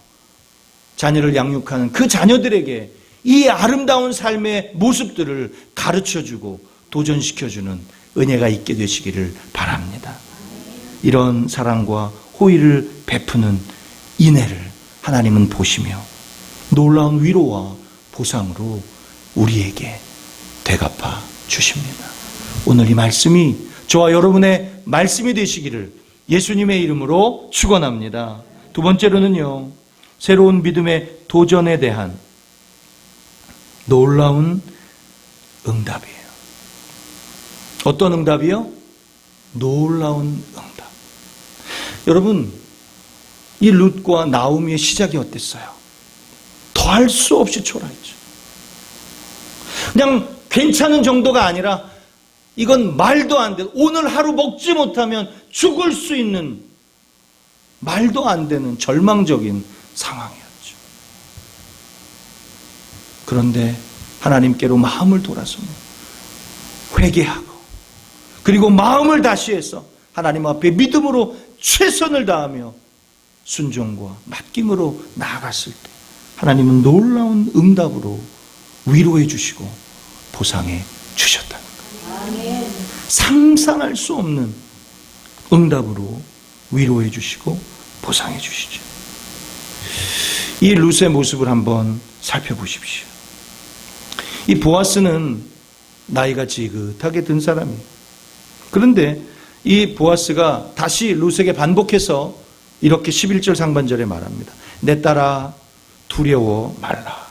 자녀를 양육하는 그 자녀들에게 이 아름다운 삶의 모습들을 가르쳐주고 도전시켜주는 은혜가 있게 되시기를 바랍니다. 이런 사랑과 호의를 베푸는 인애를 하나님은 보시며 놀라운 위로와 보상으로 우리에게 되갚아 주십니다. 오늘 이 말씀이 저와 여러분의 말씀이 되시기를 예수님의 이름으로 축원합니다. 두 번째로는요, 새로운 믿음의 도전에 대한 놀라운 응답이에요. 어떤 응답이요? 놀라운 응답. 여러분, 이 룻과 나오미의 시작이 어땠어요? 더할 수 없이 초라했죠. 그냥 괜찮은 정도가 아니라 이건 말도 안 돼. 오늘 하루 먹지 못하면 죽을 수 있는 말도 안 되는 절망적인 상황이었죠. 그런데 하나님께로 마음을 돌아서 회개하고 그리고 마음을 다시 해서 하나님 앞에 믿음으로 최선을 다하며 순종과 맡김으로 나아갔을 때 하나님은 놀라운 응답으로 위로해 주시고 보상해 주셨다는 거예요. 상상할 수 없는 응답으로 위로해 주시고 보상해 주시죠. 이 룻의 모습을 한번 살펴보십시오. 이 보아스는 나이가 지긋하게 든 사람이에요. 그런데 이 보아스가 다시 룻에게 반복해서 이렇게 11절 상반절에 말합니다. 내 딸아 두려워 말라.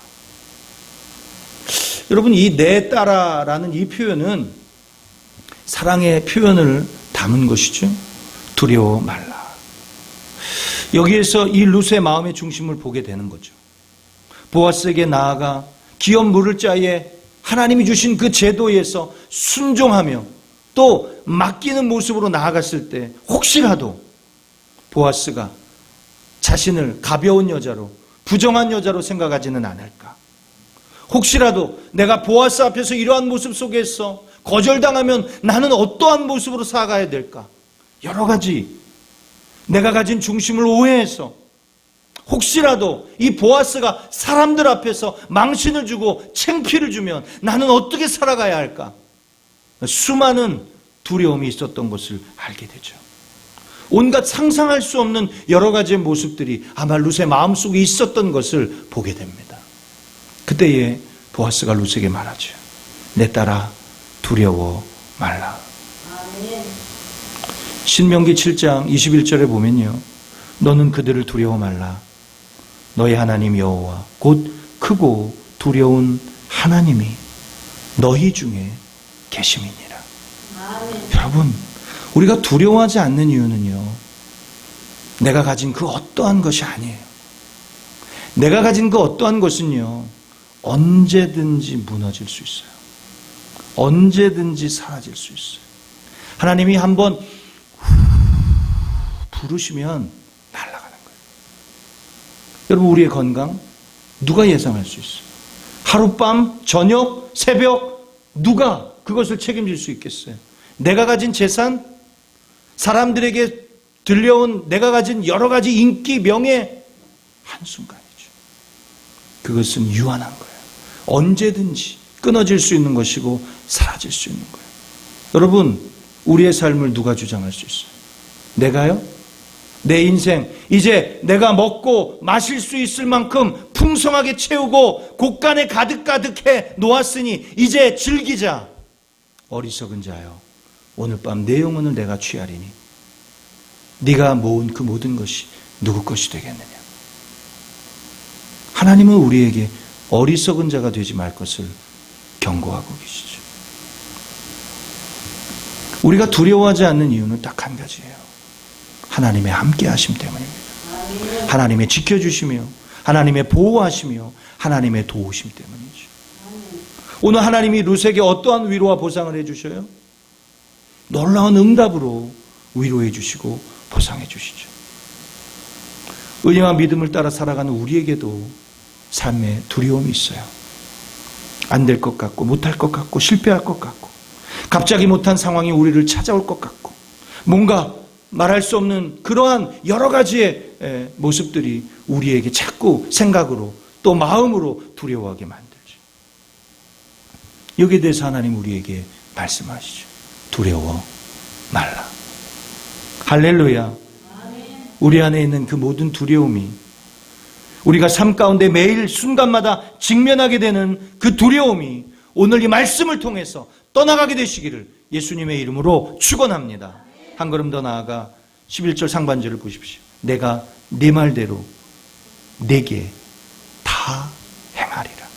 여러분, 이 내 딸아라는 이 표현은 사랑의 표현을 담은 것이죠. 두려워 말라. 여기에서 이 룻의 마음의 중심을 보게 되는 거죠. 보아스에게 나아가 기업 물을 자에 하나님이 주신 그 제도에서 순종하며 또 맡기는 모습으로 나아갔을 때 혹시라도 보아스가 자신을 가벼운 여자로, 부정한 여자로 생각하지는 않을까. 혹시라도 내가 보아스 앞에서 이러한 모습 속에서 거절당하면 나는 어떠한 모습으로 살아가야 될까. 여러 가지 내가 가진 중심을 오해해서 혹시라도 이 보아스가 사람들 앞에서 망신을 주고 창피를 주면 나는 어떻게 살아가야 할까? 수많은 두려움이 있었던 것을 알게 되죠. 온갖 상상할 수 없는 여러 가지의 모습들이 아마 룻의 마음속에 있었던 것을 보게 됩니다. 그때에 보아스가 룻에게 말하죠. 내 딸아 두려워 말라. 신명기 7장 21절에 보면요. 너는 그들을 두려워 말라. 너의 하나님 여호와 곧 크고 두려운 하나님이 너희 중에 계심이니라. 여러분, 우리가 두려워하지 않는 이유는요. 내가 가진 그 어떠한 것이 아니에요. 내가 가진 그 어떠한 것은요. 언제든지 무너질 수 있어요. 언제든지 사라질 수 있어요. 하나님이 한번 부르시면 날아가는 거예요. 여러분, 우리의 건강 누가 예상할 수 있어요? 하룻밤, 저녁, 새벽 누가 그것을 책임질 수 있겠어요? 내가 가진 재산, 사람들에게 들려온 내가 가진 여러 가지 인기, 명예, 한순간이죠. 그것은 유한한 거예요. 언제든지 끊어질 수 있는 것이고 사라질 수 있는 거예요. 여러분, 우리의 삶을 누가 주장할 수 있어요? 내가요? 내 인생 이제 내가 먹고 마실 수 있을 만큼 풍성하게 채우고 곳간에 가득가득해 놓았으니 이제 즐기자. 어리석은 자여, 오늘 밤 내 영혼을 내가 취하리니 네가 모은 그 모든 것이 누구 것이 되겠느냐. 하나님은 우리에게 어리석은 자가 되지 말 것을 경고하고 계시죠. 우리가 두려워하지 않는 이유는 딱 한 가지예요. 하나님의 함께 하심 때문입니다. 하나님의 지켜주시며 하나님의 보호하시며 하나님의 도우심 때문이죠. 오늘 하나님이 룻에게 어떠한 위로와 보상을 해주셔요? 놀라운 응답으로 위로해 주시고 보상해 주시죠. 은혜와 믿음을 따라 살아가는 우리에게도 삶에 두려움이 있어요. 안 될 것 같고 못할 것 같고 실패할 것 같고 갑자기 못한 상황이 우리를 찾아올 것 같고 뭔가 말할 수 없는 그러한 여러 가지의 모습들이 우리에게 자꾸 생각으로 또 마음으로 두려워하게 만들죠. 여기에 대해서 하나님 우리에게 말씀하시죠. 두려워 말라. 할렐루야. 우리 안에 있는 그 모든 두려움이 우리가 삶 가운데 매일 순간마다 직면하게 되는 그 두려움이 오늘 이 말씀을 통해서 떠나가게 되시기를 예수님의 이름으로 축원합니다. 한 걸음 더 나아가 11절 상반절을 보십시오. 내가 네 말대로 내게 다 행하리라.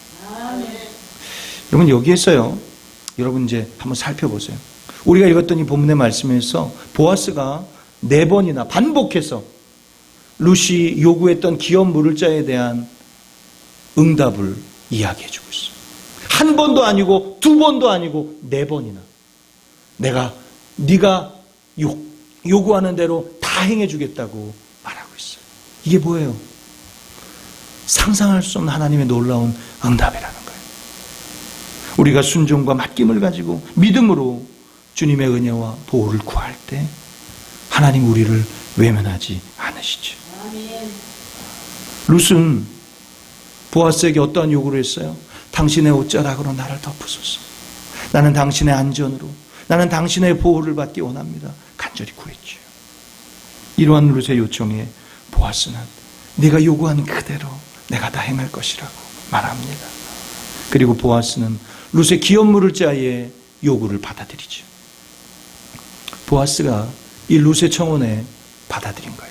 여러분, 여기에서요, 여러분 이제 한번 살펴보세요. 우리가 읽었던 이 본문의 말씀에서 보아스가 4번이나 반복해서 룻이 요구했던 기업 물을 자에 대한 응답을 이야기해 주고 있어요. 한 번도 아니고 2번도 아니고 4번이나 내가 네가 요구하는 대로 다 행해 주겠다고 말하고 있어요. 이게 뭐예요? 상상할 수 없는 하나님의 놀라운 응답이라는 거예요. 우리가 순종과 맡김을 가지고 믿음으로 주님의 은혜와 보호를 구할 때 하나님 우리를 외면하지 않으시죠. 룻은 보아스에게 어떠한 요구를 했어요? 당신의 옷자락으로 나를 덮으소서. 나는 당신의 안전으로, 나는 당신의 보호를 받기 원합니다. 간절히 구했죠. 이러한 룻의 요청에 보아스는 네가 요구한 그대로 내가 다 행할 것이라고 말합니다. 그리고 보아스는 룻의 기업 물을 자의 요구를 받아들이죠. 보아스가 이 룻의 청혼에 받아들인 거예요.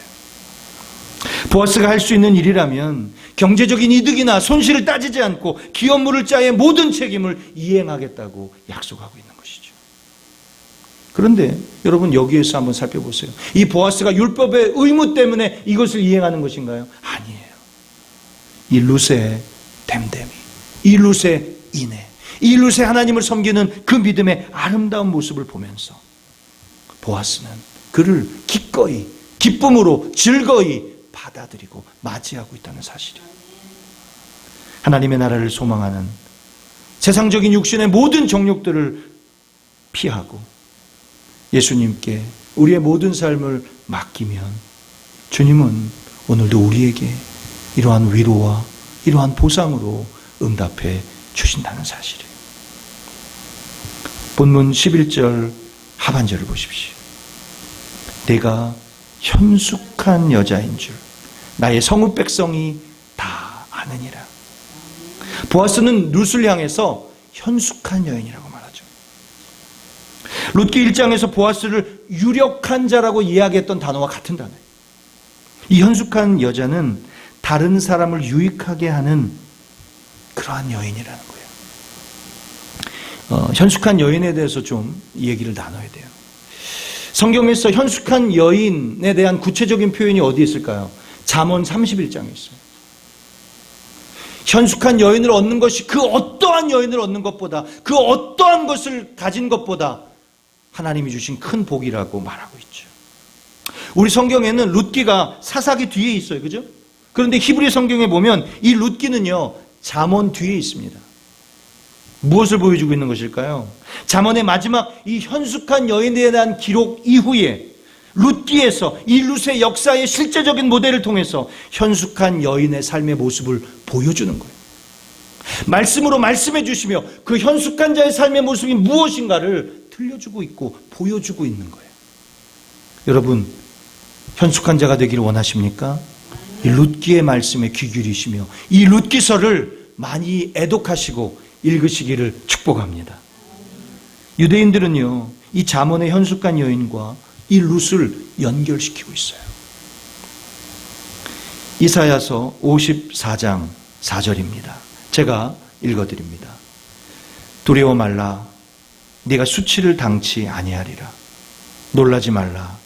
보아스가 할 수 있는 일이라면 경제적인 이득이나 손실을 따지지 않고 기업 물을 자의 모든 책임을 이행하겠다고 약속하고 있는 것이죠. 그런데 여러분, 여기에서 한번 살펴보세요. 이 보아스가 율법의 의무 때문에 이것을 이행하는 것인가요? 아니에요. 이 룻의 됨됨이, 이 룻의 인애, 이 룻의 하나님을 섬기는 그 믿음의 아름다운 모습을 보면서 보아스는 그를 기꺼이, 기쁨으로 즐거이 받아들이고 맞이하고 있다는 사실이에요. 하나님의 나라를 소망하는 세상적인 육신의 모든 정욕들을 피하고 예수님께 우리의 모든 삶을 맡기면 주님은 오늘도 우리에게 이러한 위로와 이러한 보상으로 응답해 주신다는 사실이에요. 본문 11절 하반절을 보십시오. 내가 현숙한 여자인 줄 나의 성읍 백성이 다 아느니라. 보아스는 룻을 향해서 현숙한 여인이라고 말하죠. 룻기 1장에서 보아스를 유력한 자라고 이야기했던 단어와 같은 단어예요. 이 현숙한 여자는 다른 사람을 유익하게 하는 그러한 여인이라는 거예요. 현숙한 여인에 대해서 좀 얘기를 나눠야 돼요. 성경에서 현숙한 여인에 대한 구체적인 표현이 어디에 있을까요? 잠언 31장에 있어요. 현숙한 여인을 얻는 것이 그 어떠한 여인을 얻는 것보다, 그 어떠한 것을 가진 것보다 하나님이 주신 큰 복이라고 말하고 있죠. 우리 성경에는 룻기가 사사기 뒤에 있어요. 그죠? 그런데 히브리 성경에 보면 이 룻기는요, 잠언 뒤에 있습니다. 무엇을 보여주고 있는 것일까요? 잠언의 마지막 이 현숙한 여인에 대한 기록 이후에 룻기에서 이 룻의 역사의 실제적인 모델을 통해서 현숙한 여인의 삶의 모습을 보여주는 거예요. 말씀으로 말씀해 주시며 그 현숙한 자의 삶의 모습이 무엇인가를 들려주고 있고 보여주고 있는 거예요. 여러분, 현숙한 자가 되기를 원하십니까? 이 룻기의 말씀에 귀 기울이시며 이 룻기서를 많이 애독하시고 읽으시기를 축복합니다. 유대인들은요, 이 잠언의 현숙한 여인과 이 룻을 연결시키고 있어요. 이사야서 54장 4절입니다. 제가 읽어드립니다. 두려워 말라. 네가 수치를 당치 아니하리라. 놀라지 말라.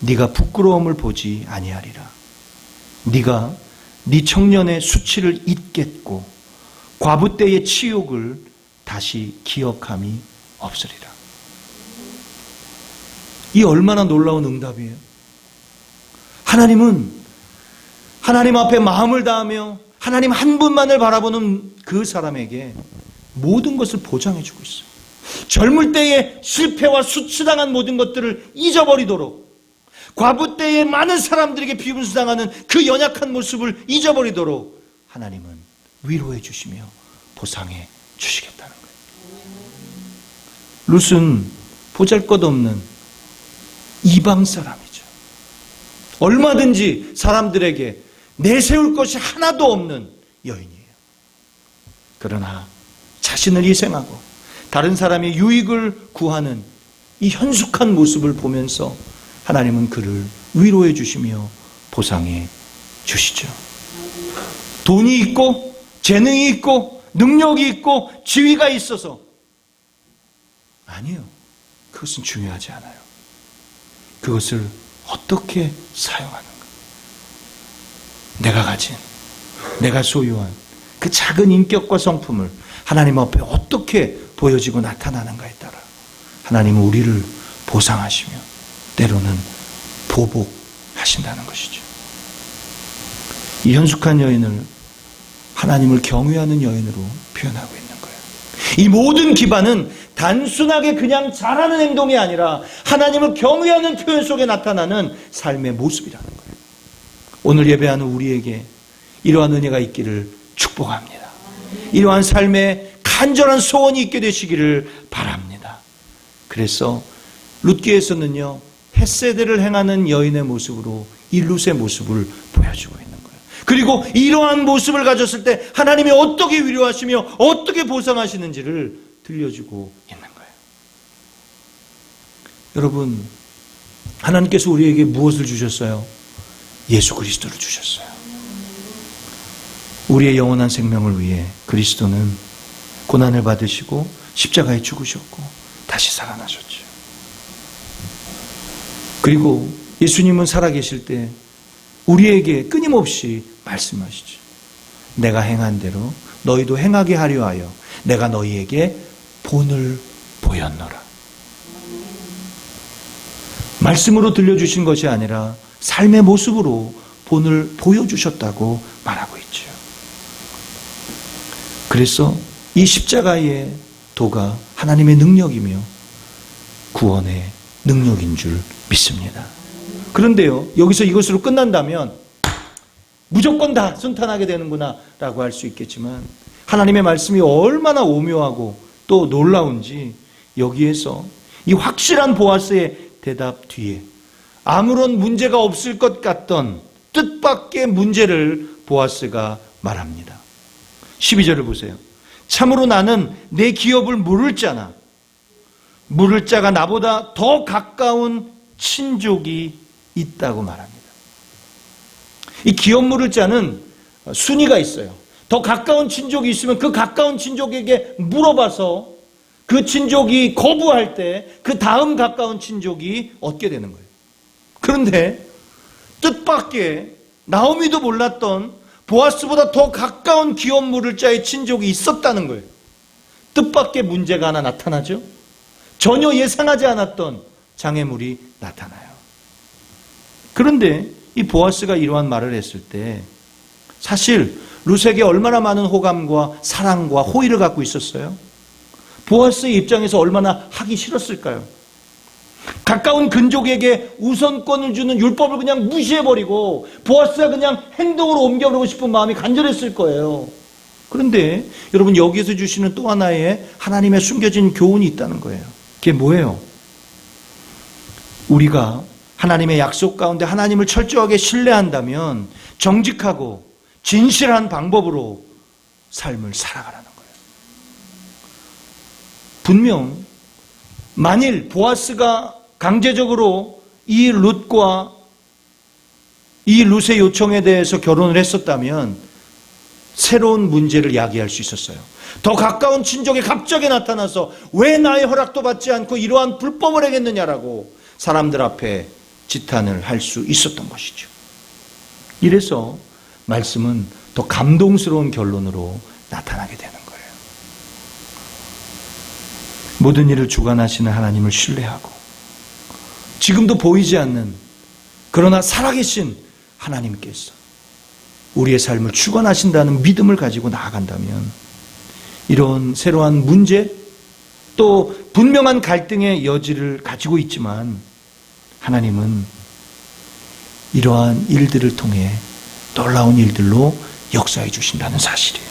네가 부끄러움을 보지 아니하리라. 네가 네 청년의 수치를 잊겠고 과부 때의 치욕을 다시 기억함이 없으리라. 이 얼마나 놀라운 응답이에요. 하나님은 하나님 앞에 마음을 다하며 하나님 한 분만을 바라보는 그 사람에게 모든 것을 보장해 주고 있어요. 젊을 때의 실패와 수치당한 모든 것들을 잊어버리도록, 과부 때에 많은 사람들에게 비웃음당하는 그 연약한 모습을 잊어버리도록 하나님은 위로해 주시며 보상해 주시겠다는 거예요. 룻은 보잘것없는 이방 사람이죠. 얼마든지 사람들에게 내세울 것이 하나도 없는 여인이에요. 그러나 자신을 희생하고 다른 사람의 유익을 구하는 이 현숙한 모습을 보면서 하나님은 그를 위로해 주시며 보상해 주시죠. 돈이 있고 재능이 있고 능력이 있고 지위가 있어서 아니요. 그것은 중요하지 않아요. 그것을 어떻게 사용하는가. 내가 가진, 내가 소유한 그 작은 인격과 성품을 하나님 앞에 어떻게 보여지고 나타나는가에 따라 하나님은 우리를 보상하시며 때로는 보복하신다는 것이죠. 이 현숙한 여인을 하나님을 경외하는 여인으로 표현하고 있는 거예요. 이 모든 기반은 단순하게 그냥 잘하는 행동이 아니라 하나님을 경외하는 표현 속에 나타나는 삶의 모습이라는 거예요. 오늘 예배하는 우리에게 이러한 은혜가 있기를 축복합니다. 이러한 삶의 간절한 소원이 있게 되시기를 바랍니다. 그래서 룻기에서는요, 헷세대를 행하는 여인의 모습으로 이 룻의 모습을 보여주고 있는 거예요. 그리고 이러한 모습을 가졌을 때 하나님이 어떻게 위로하시며 어떻게 보상하시는지를 들려주고 있는 거예요. 여러분, 하나님께서 우리에게 무엇을 주셨어요? 예수 그리스도를 주셨어요. 우리의 영원한 생명을 위해 그리스도는 고난을 받으시고 십자가에 죽으셨고 다시 살아나셨죠. 그리고 예수님은 살아계실 때 우리에게 끊임없이 말씀하시죠. 내가 행한 대로 너희도 행하게 하려 하여 내가 너희에게 본을 보였노라. 말씀으로 들려주신 것이 아니라 삶의 모습으로 본을 보여주셨다고 말하고 있죠. 그래서 이 십자가의 도가 하나님의 능력이며 구원의 능력인 줄 믿습니다. 그런데요, 여기서 이것으로 끝난다면 무조건 다 순탄하게 되는구나 라고 할 수 있겠지만 하나님의 말씀이 얼마나 오묘하고 또 놀라운지 여기에서 이 확실한 보아스의 대답 뒤에 아무런 문제가 없을 것 같던 뜻밖의 문제를 보아스가 말합니다. 12절을 보세요. 참으로 나는 내 기업을 물을 자나 물을 자가 나보다 더 가까운 친족이 있다고 말합니다. 이 기업 물을 자는 순위가 있어요. 더 가까운 친족이 있으면 그 가까운 친족에게 물어봐서 그 친족이 거부할 때 그 다음 가까운 친족이 얻게 되는 거예요. 그런데 뜻밖의 나오미도 몰랐던 보아스보다 더 가까운 기업 물을 자의 친족이 있었다는 거예요. 뜻밖의 문제가 하나 나타나죠. 전혀 예상하지 않았던 장애물이 나타나요. 그런데 이 보아스가 이러한 말을 했을 때 사실 룻에게 얼마나 많은 호감과 사랑과 호의를 갖고 있었어요. 보아스의 입장에서 얼마나 하기 싫었을까요? 가까운 근족에게 우선권을 주는 율법을 그냥 무시해버리고 보아스가 그냥 행동으로 옮겨버리고 싶은 마음이 간절했을 거예요. 그런데 여러분 여기에서 주시는 또 하나의 하나님의 숨겨진 교훈이 있다는 거예요. 그게 뭐예요? 우리가 하나님의 약속 가운데 하나님을 철저하게 신뢰한다면 정직하고 진실한 방법으로 삶을 살아가라는 거예요. 분명 만일 보아스가 강제적으로 이 룻과 이 룻의 요청에 대해서 결혼을 했었다면 새로운 문제를 야기할 수 있었어요. 더 가까운 친족이 갑자기 나타나서 왜 나의 허락도 받지 않고 이러한 불법을 행했느냐라고 사람들 앞에 지탄을 할 수 있었던 것이죠. 이래서 말씀은 더 감동스러운 결론으로 나타나게 되는 거예요. 모든 일을 주관하시는 하나님을 신뢰하고 지금도 보이지 않는 그러나 살아계신 하나님께서 우리의 삶을 주관하신다는 믿음을 가지고 나아간다면 이런 새로운 문제 또 분명한 갈등의 여지를 가지고 있지만 하나님은 이러한 일들을 통해 놀라운 일들로 역사해 주신다는 사실이에요.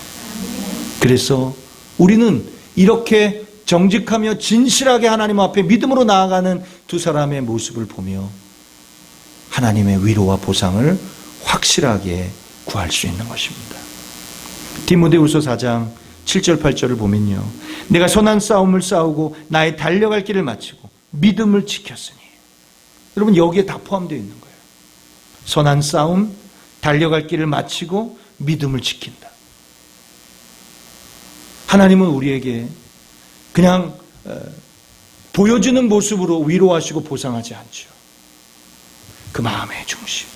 그래서 우리는 이렇게 정직하며 진실하게 하나님 앞에 믿음으로 나아가는 두 사람의 모습을 보며 하나님의 위로와 보상을 확실하게 구할 수 있는 것입니다. 디모데후서 4장 7절 8절을 보면요. 내가 선한 싸움을 싸우고 나의 달려갈 길을 마치고 믿음을 지켰으니. 여러분 여기에 다 포함되어 있는 거예요. 선한 싸움, 달려갈 길을 마치고 믿음을 지킨다. 하나님은 우리에게 그냥 보여주는 모습으로 위로하시고 보상하지 않죠. 그 마음의 중심,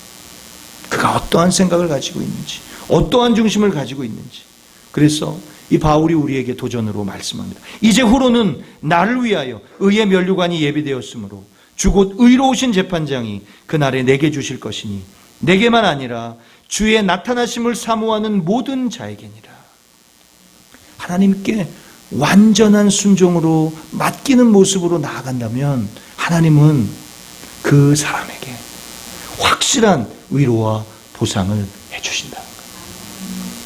그가 어떠한 생각을 가지고 있는지, 어떠한 중심을 가지고 있는지. 그래서 이 바울이 우리에게 도전으로 말씀합니다. 이제 후로는 나를 위하여 의의 면류관이 예비되었으므로 주 곧 의로우신 재판장이 그날에 내게 주실 것이니 내게만 아니라 주의 나타나심을 사모하는 모든 자에게니라. 하나님께 완전한 순종으로 맡기는 모습으로 나아간다면 하나님은 그 사람에게 확실한 위로와 보상을 해주신다는 거예요.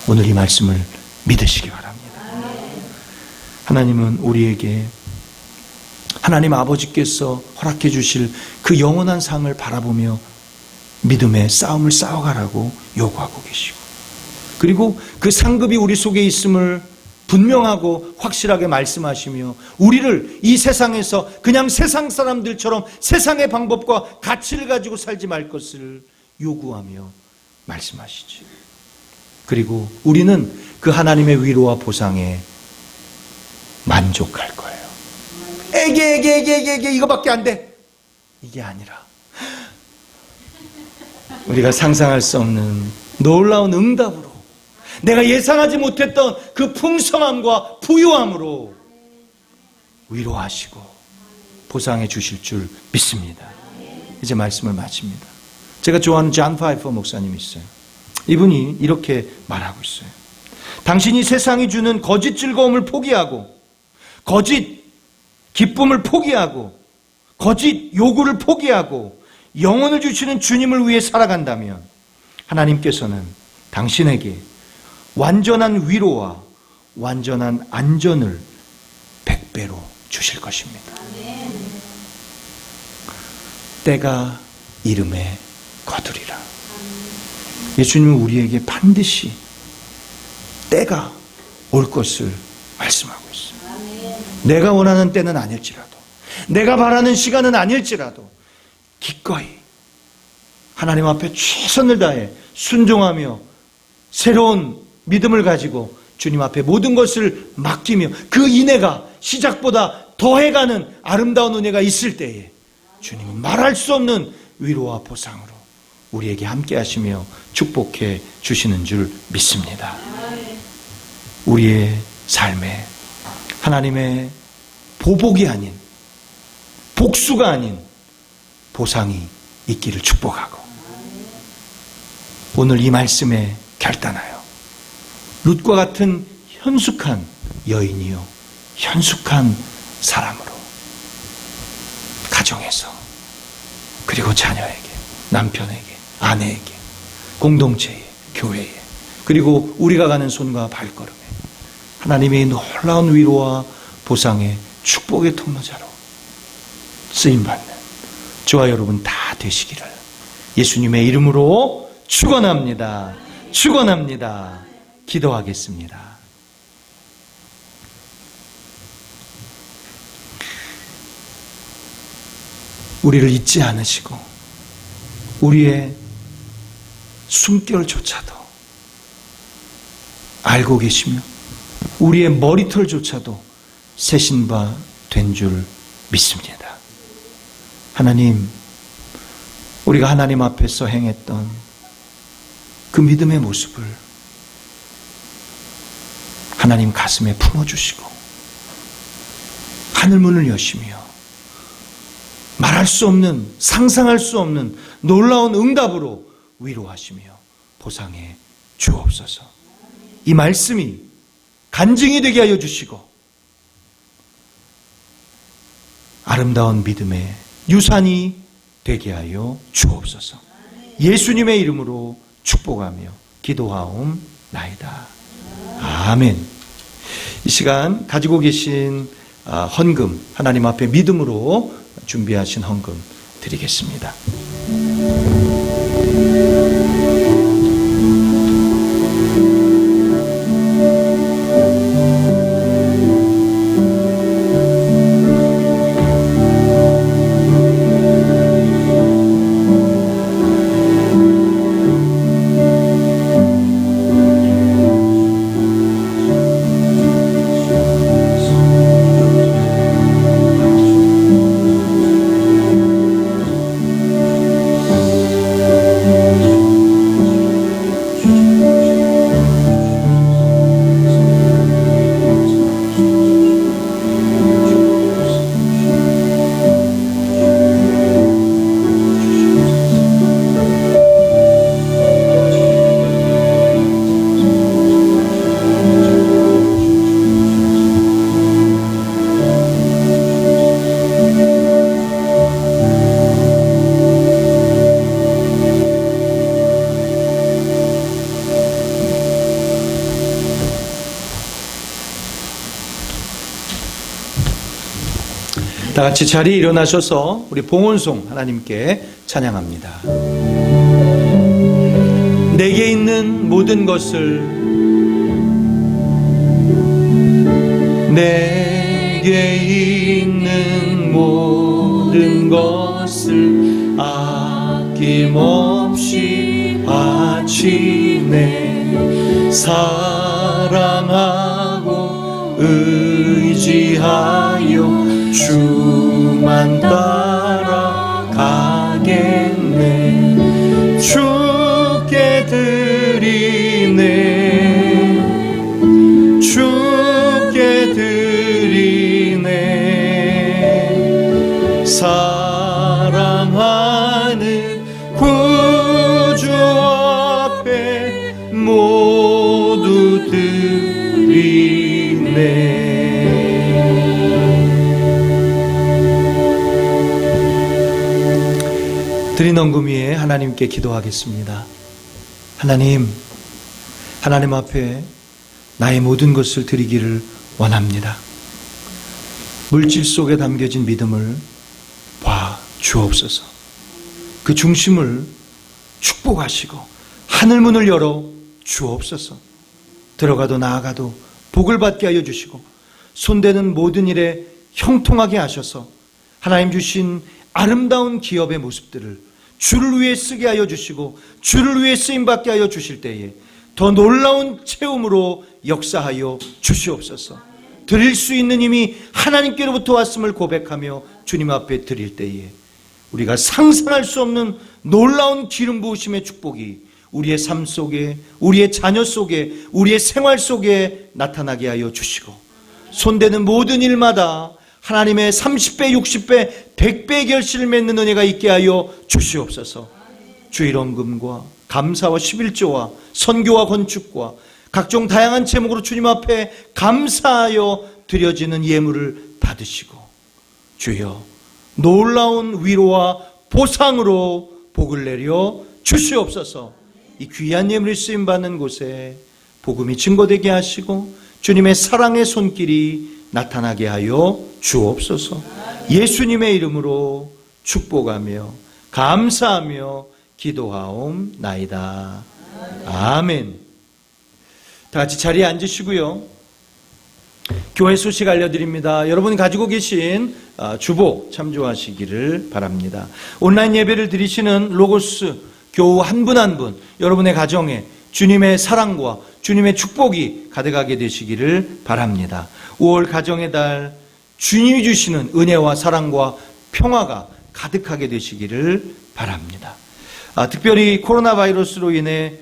오늘 이 말씀을 믿으시기 바랍니다. 하나님은 우리에게 하나님 아버지께서 허락해 주실 그 영원한 상을 바라보며 믿음의 싸움을 싸워가라고 요구하고 계시고, 그리고 그 상급이 우리 속에 있음을 분명하고 확실하게 말씀하시며 우리를 이 세상에서 그냥 세상 사람들처럼 세상의 방법과 가치를 가지고 살지 말 것을 요구하며 말씀하시죠. 그리고 우리는 그 하나님의 위로와 보상에 만족할 거예요. 에게 이거밖에 안 돼. 이게 아니라 우리가 상상할 수 없는 놀라운 응답으로, 내가 예상하지 못했던 그 풍성함과 부유함으로 위로하시고 보상해 주실 줄 믿습니다. 이제 말씀을 마칩니다. 제가 좋아하는 존 파이퍼 목사님이 있어요. 이분이 이렇게 말하고 있어요. 당신이 세상이 주는 거짓 즐거움을 포기하고 거짓 기쁨을 포기하고 거짓 요구를 포기하고 영혼을 주시는 주님을 위해 살아간다면 하나님께서는 당신에게 완전한 위로와 완전한 안전을 100배로 주실 것입니다. 때가 이름에 거두리라. 예수님은 우리에게 반드시 때가 올 것을 말씀하고 있어요. 내가 원하는 때는 아닐지라도, 내가 바라는 시간은 아닐지라도 기꺼이 하나님 앞에 최선을 다해 순종하며 새로운 믿음을 가지고 주님 앞에 모든 것을 맡기며 그 인내가 시작보다 더해가는 아름다운 은혜가 있을 때에 주님은 말할 수 없는 위로와 보상으로 우리에게 함께 하시며 축복해 주시는 줄 믿습니다. 우리의 삶에 하나님의 보복이 아닌, 복수가 아닌 보상이 있기를 축복하고, 오늘 이 말씀에 결단하여 룻과 같은 현숙한 여인이요 현숙한 사람으로 가정에서, 그리고 자녀에게, 남편에게, 아내에게, 공동체에, 교회에, 그리고 우리가 가는 손과 발걸음에 하나님의 놀라운 위로와 보상의 축복의 통로자로 쓰임받는 저와 여러분 다 되시기를 예수님의 이름으로 축원합니다. 축원합니다. 기도하겠습니다. 우리를 잊지 않으시고 우리의 숨결조차도 알고 계시며 우리의 머리털조차도 세신 바 된 줄 믿습니다. 하나님, 우리가 하나님 앞에서 행했던 그 믿음의 모습을 하나님 가슴에 품어주시고 하늘문을 여시며 말할 수 없는, 상상할 수 없는 놀라운 응답으로 위로하시며 보상해 주옵소서. 이 말씀이 간증이 되게 하여 주시고 아름다운 믿음의 유산이 되게 하여 주옵소서. 예수님의 이름으로 축복하며 기도하옵나이다. 아멘. 이 시간 가지고 계신 헌금, 하나님 앞에 믿음으로 준비하신 헌금 드리겠습니다. 다 같이 자리에 일어나셔서 우리 봉헌송 하나님께 찬양합니다. 내게 있는 모든 것을, 내게 있는 모든 것을 아낌없이 바치네. 사랑하고 의지하여 주만 따라가겠네. 주께 드리네. 주께 드리네. 사랑하는 구주 앞에 모두 드리네. 열린 엉금 위에 하나님께 기도하겠습니다. 하나님 앞에 나의 모든 것을 드리기를 원합니다. 물질 속에 담겨진 믿음을 봐 주옵소서. 그 중심을 축복하시고 하늘문을 열어 주옵소서. 들어가도 나아가도 복을 받게 하여 주시고 손대는 모든 일에 형통하게 하셔서 하나님 주신 아름다운 기업의 모습들을 주를 위해 쓰게 하여 주시고 주를 위해 쓰임받게 하여 주실 때에 더 놀라운 체험으로 역사하여 주시옵소서. 드릴 수 있는 힘이 하나님께로부터 왔음을 고백하며 주님 앞에 드릴 때에 우리가 상상할 수 없는 놀라운 기름 부으심의 축복이 우리의 삶 속에, 우리의 자녀 속에, 우리의 생활 속에 나타나게 하여 주시고 손대는 모든 일마다 하나님의 30배, 60배, 100배의 결실을 맺는 은혜가 있게 하여 주시옵소서. 주일원금과 감사와 11조와 선교와 건축과 각종 다양한 제목으로 주님 앞에 감사하여 드려지는 예물을 받으시고 주여 놀라운 위로와 보상으로 복을 내려 주시옵소서. 이 귀한 예물이 쓰임받는 곳에 복음이 증거되게 하시고 주님의 사랑의 손길이 나타나게 하여 주옵소서. 예수님의 이름으로 축복하며 감사하며 기도하옵나이다. 아멘. 다 같이 자리에 앉으시고요. 교회 소식 알려드립니다. 여러분이 가지고 계신 주보 참조하시기를 바랍니다. 온라인 예배를 드리시는 로고스 교우 한 분 한 분 여러분의 가정에 주님의 사랑과 주님의 축복이 가득하게 되시기를 바랍니다. 5월 가정의 달 주님이 주시는 은혜와 사랑과 평화가 가득하게 되시기를 바랍니다. 특별히 코로나 바이러스로 인해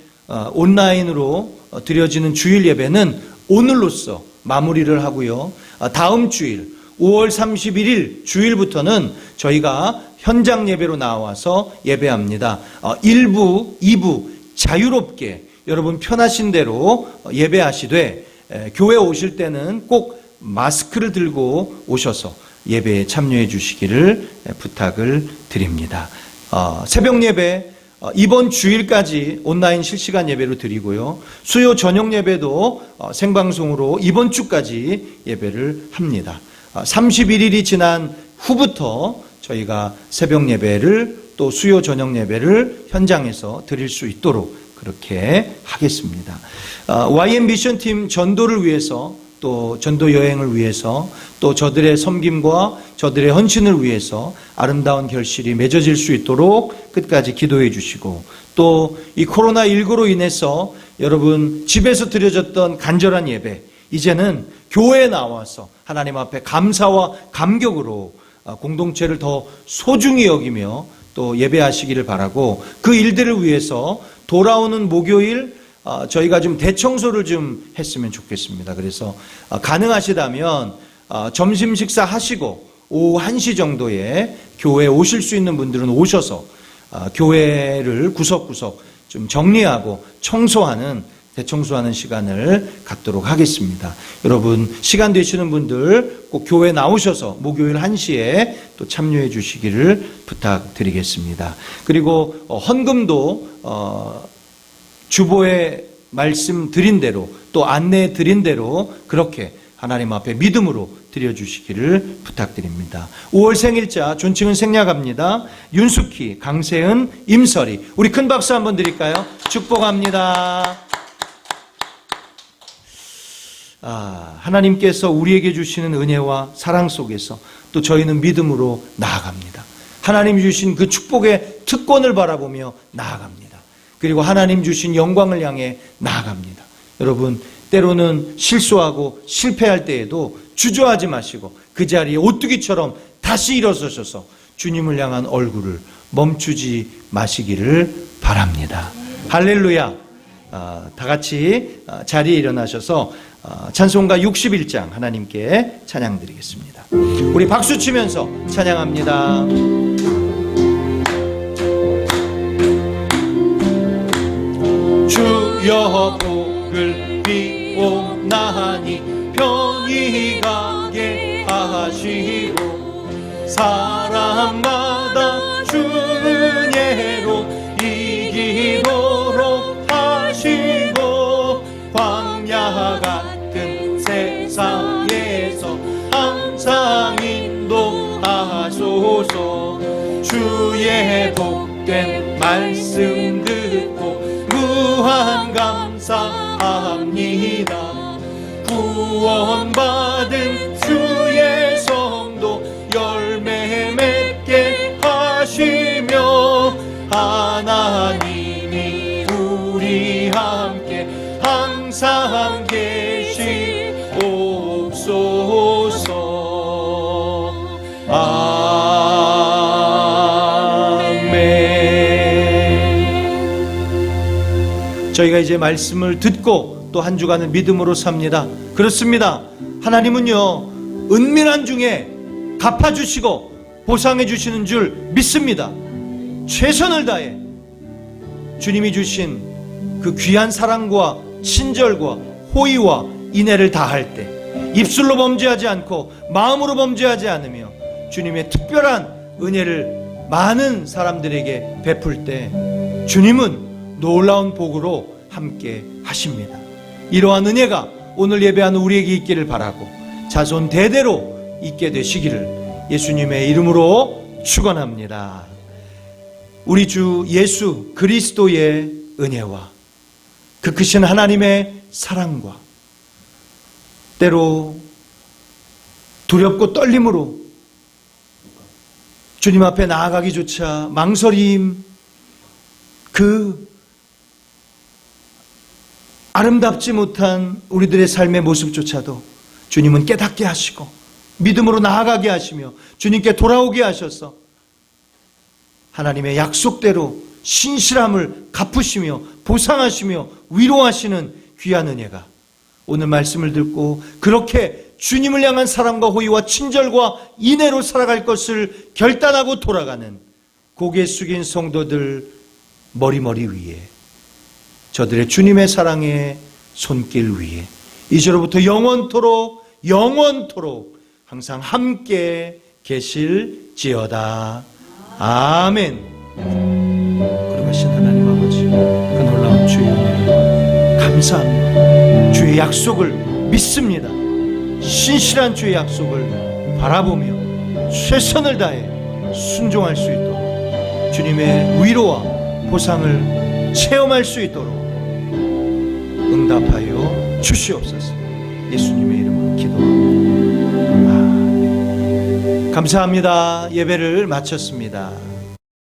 온라인으로 드려지는 주일 예배는 오늘로써 마무리를 하고요. 다음 주일 5월 31일 주일부터는 저희가 현장 예배로 나와서 예배합니다. 1부, 2부 자유롭게 여러분 편하신 대로 예배하시되 교회 오실 때는 꼭 마스크를 들고 오셔서 예배에 참여해 주시기를 부탁을 드립니다. 새벽 예배 이번 주일까지 온라인 실시간 예배로 드리고요. 수요 저녁 예배도 생방송으로 이번 주까지 예배를 합니다. 31일이 지난 후부터 저희가 새벽 예배를 또 수요 저녁 예배를 현장에서 드릴 수 있도록 그렇게 하겠습니다. YM 미션팀 전도를 위해서 또 전도 여행을 위해서 또 저들의 섬김과 저들의 헌신을 위해서 아름다운 결실이 맺어질 수 있도록 끝까지 기도해 주시고 또 이 코로나19로 인해서 여러분 집에서 드려졌던 간절한 예배 이제는 교회에 나와서 하나님 앞에 감사와 감격으로 공동체를 더 소중히 여기며 또 예배하시기를 바라고 그 일들을 위해서 돌아오는 목요일 저희가 좀 대청소를 좀 했으면 좋겠습니다. 그래서 가능하시다면 점심 식사 하시고 오후 1시 정도에 교회에 오실 수 있는 분들은 오셔서 교회를 구석구석 좀 정리하고 청소하는 대청소하는 시간을 갖도록 하겠습니다. 여러분 시간 되시는 분들 꼭 교회 나오셔서 목요일 1시에 또 참여해 주시기를 부탁드리겠습니다. 그리고 헌금도 주보에 말씀드린 대로 또 안내해 드린 대로 그렇게 하나님 앞에 믿음으로 드려주시기를 부탁드립니다. 5월 생일자 존칭은 생략합니다. 윤숙희, 강세은, 임설이 우리 큰 박수 한번 드릴까요? 축복합니다. 하나님께서 우리에게 주시는 은혜와 사랑 속에서 또 저희는 믿음으로 나아갑니다. 하나님 주신 그 축복의 특권을 바라보며 나아갑니다. 그리고 하나님 주신 영광을 향해 나아갑니다. 여러분 때로는 실수하고 실패할 때에도 주저하지 마시고 그 자리에 오뚜기처럼 다시 일어서셔서 주님을 향한 얼굴을 멈추지 마시기를 바랍니다. 할렐루야. 다 같이 자리에 일어나셔서 찬송가 61장 하나님께 찬양 드리겠습니다. 우리 박수 치면서 찬양합니다. 주여 복을 비옵나니 편히 가게 하시고 사람마다 은혜로 이기도록 하시고 광야 같은 세상에서 항상 인도하소서. 주의 복된 말씀 듣고 무한 감사합니다. 구원받은 주의 성도 열매 맺게 하시며 하나님이 우리 함께 항상 계시옵소서. 아멘. 저희가 이제 말씀을 듣고 또 한 주간을 믿음으로 삽니다. 그렇습니다. 하나님은요, 은밀한 중에 갚아주시고 보상해주시는 줄 믿습니다. 최선을 다해 주님이 주신 그 귀한 사랑과 친절과 호의와 인애를 다할 때, 입술로 범죄하지 않고 마음으로 범죄하지 않으며 주님의 특별한 은혜를 많은 사람들에게 베풀 때 주님은 놀라운 복으로 함께 하십니다. 이러한 은혜가 오늘 예배하는 우리에게 있기를 바라고 자손 대대로 있게 되시기를 예수님의 이름으로 축원합니다. 우리 주 예수 그리스도의 은혜와 그 크신 하나님의 사랑과 때로 두렵고 떨림으로 주님 앞에 나아가기조차 망설임, 그 아름답지 못한 우리들의 삶의 모습조차도 주님은 깨닫게 하시고 믿음으로 나아가게 하시며 주님께 돌아오게 하셔서 하나님의 약속대로 신실함을 갚으시며 보상하시며 위로하시는 귀한 은혜가 오늘 말씀을 듣고 그렇게 주님을 향한 사랑과 호의와 친절과 인애로 살아갈 것을 결단하고 돌아가는 고개 숙인 성도들 머리머리 위에, 저들의 주님의 사랑의 손길 위에 이제로부터 영원토록 항상 함께 계실지어다. 아멘. 거룩하신 하나님 아버지, 그 놀라운 주의 은혜를 감사합니다. 주의 약속을 믿습니다. 신실한 주의 약속을 바라보며 최선을 다해 순종할 수 있도록 주님의 위로와 보상을 체험할 수 있도록 응답하여 주시옵소서. 예수님의 이름으로 기도합니다. 아멘. 감사합니다. 예배를 마쳤습니다.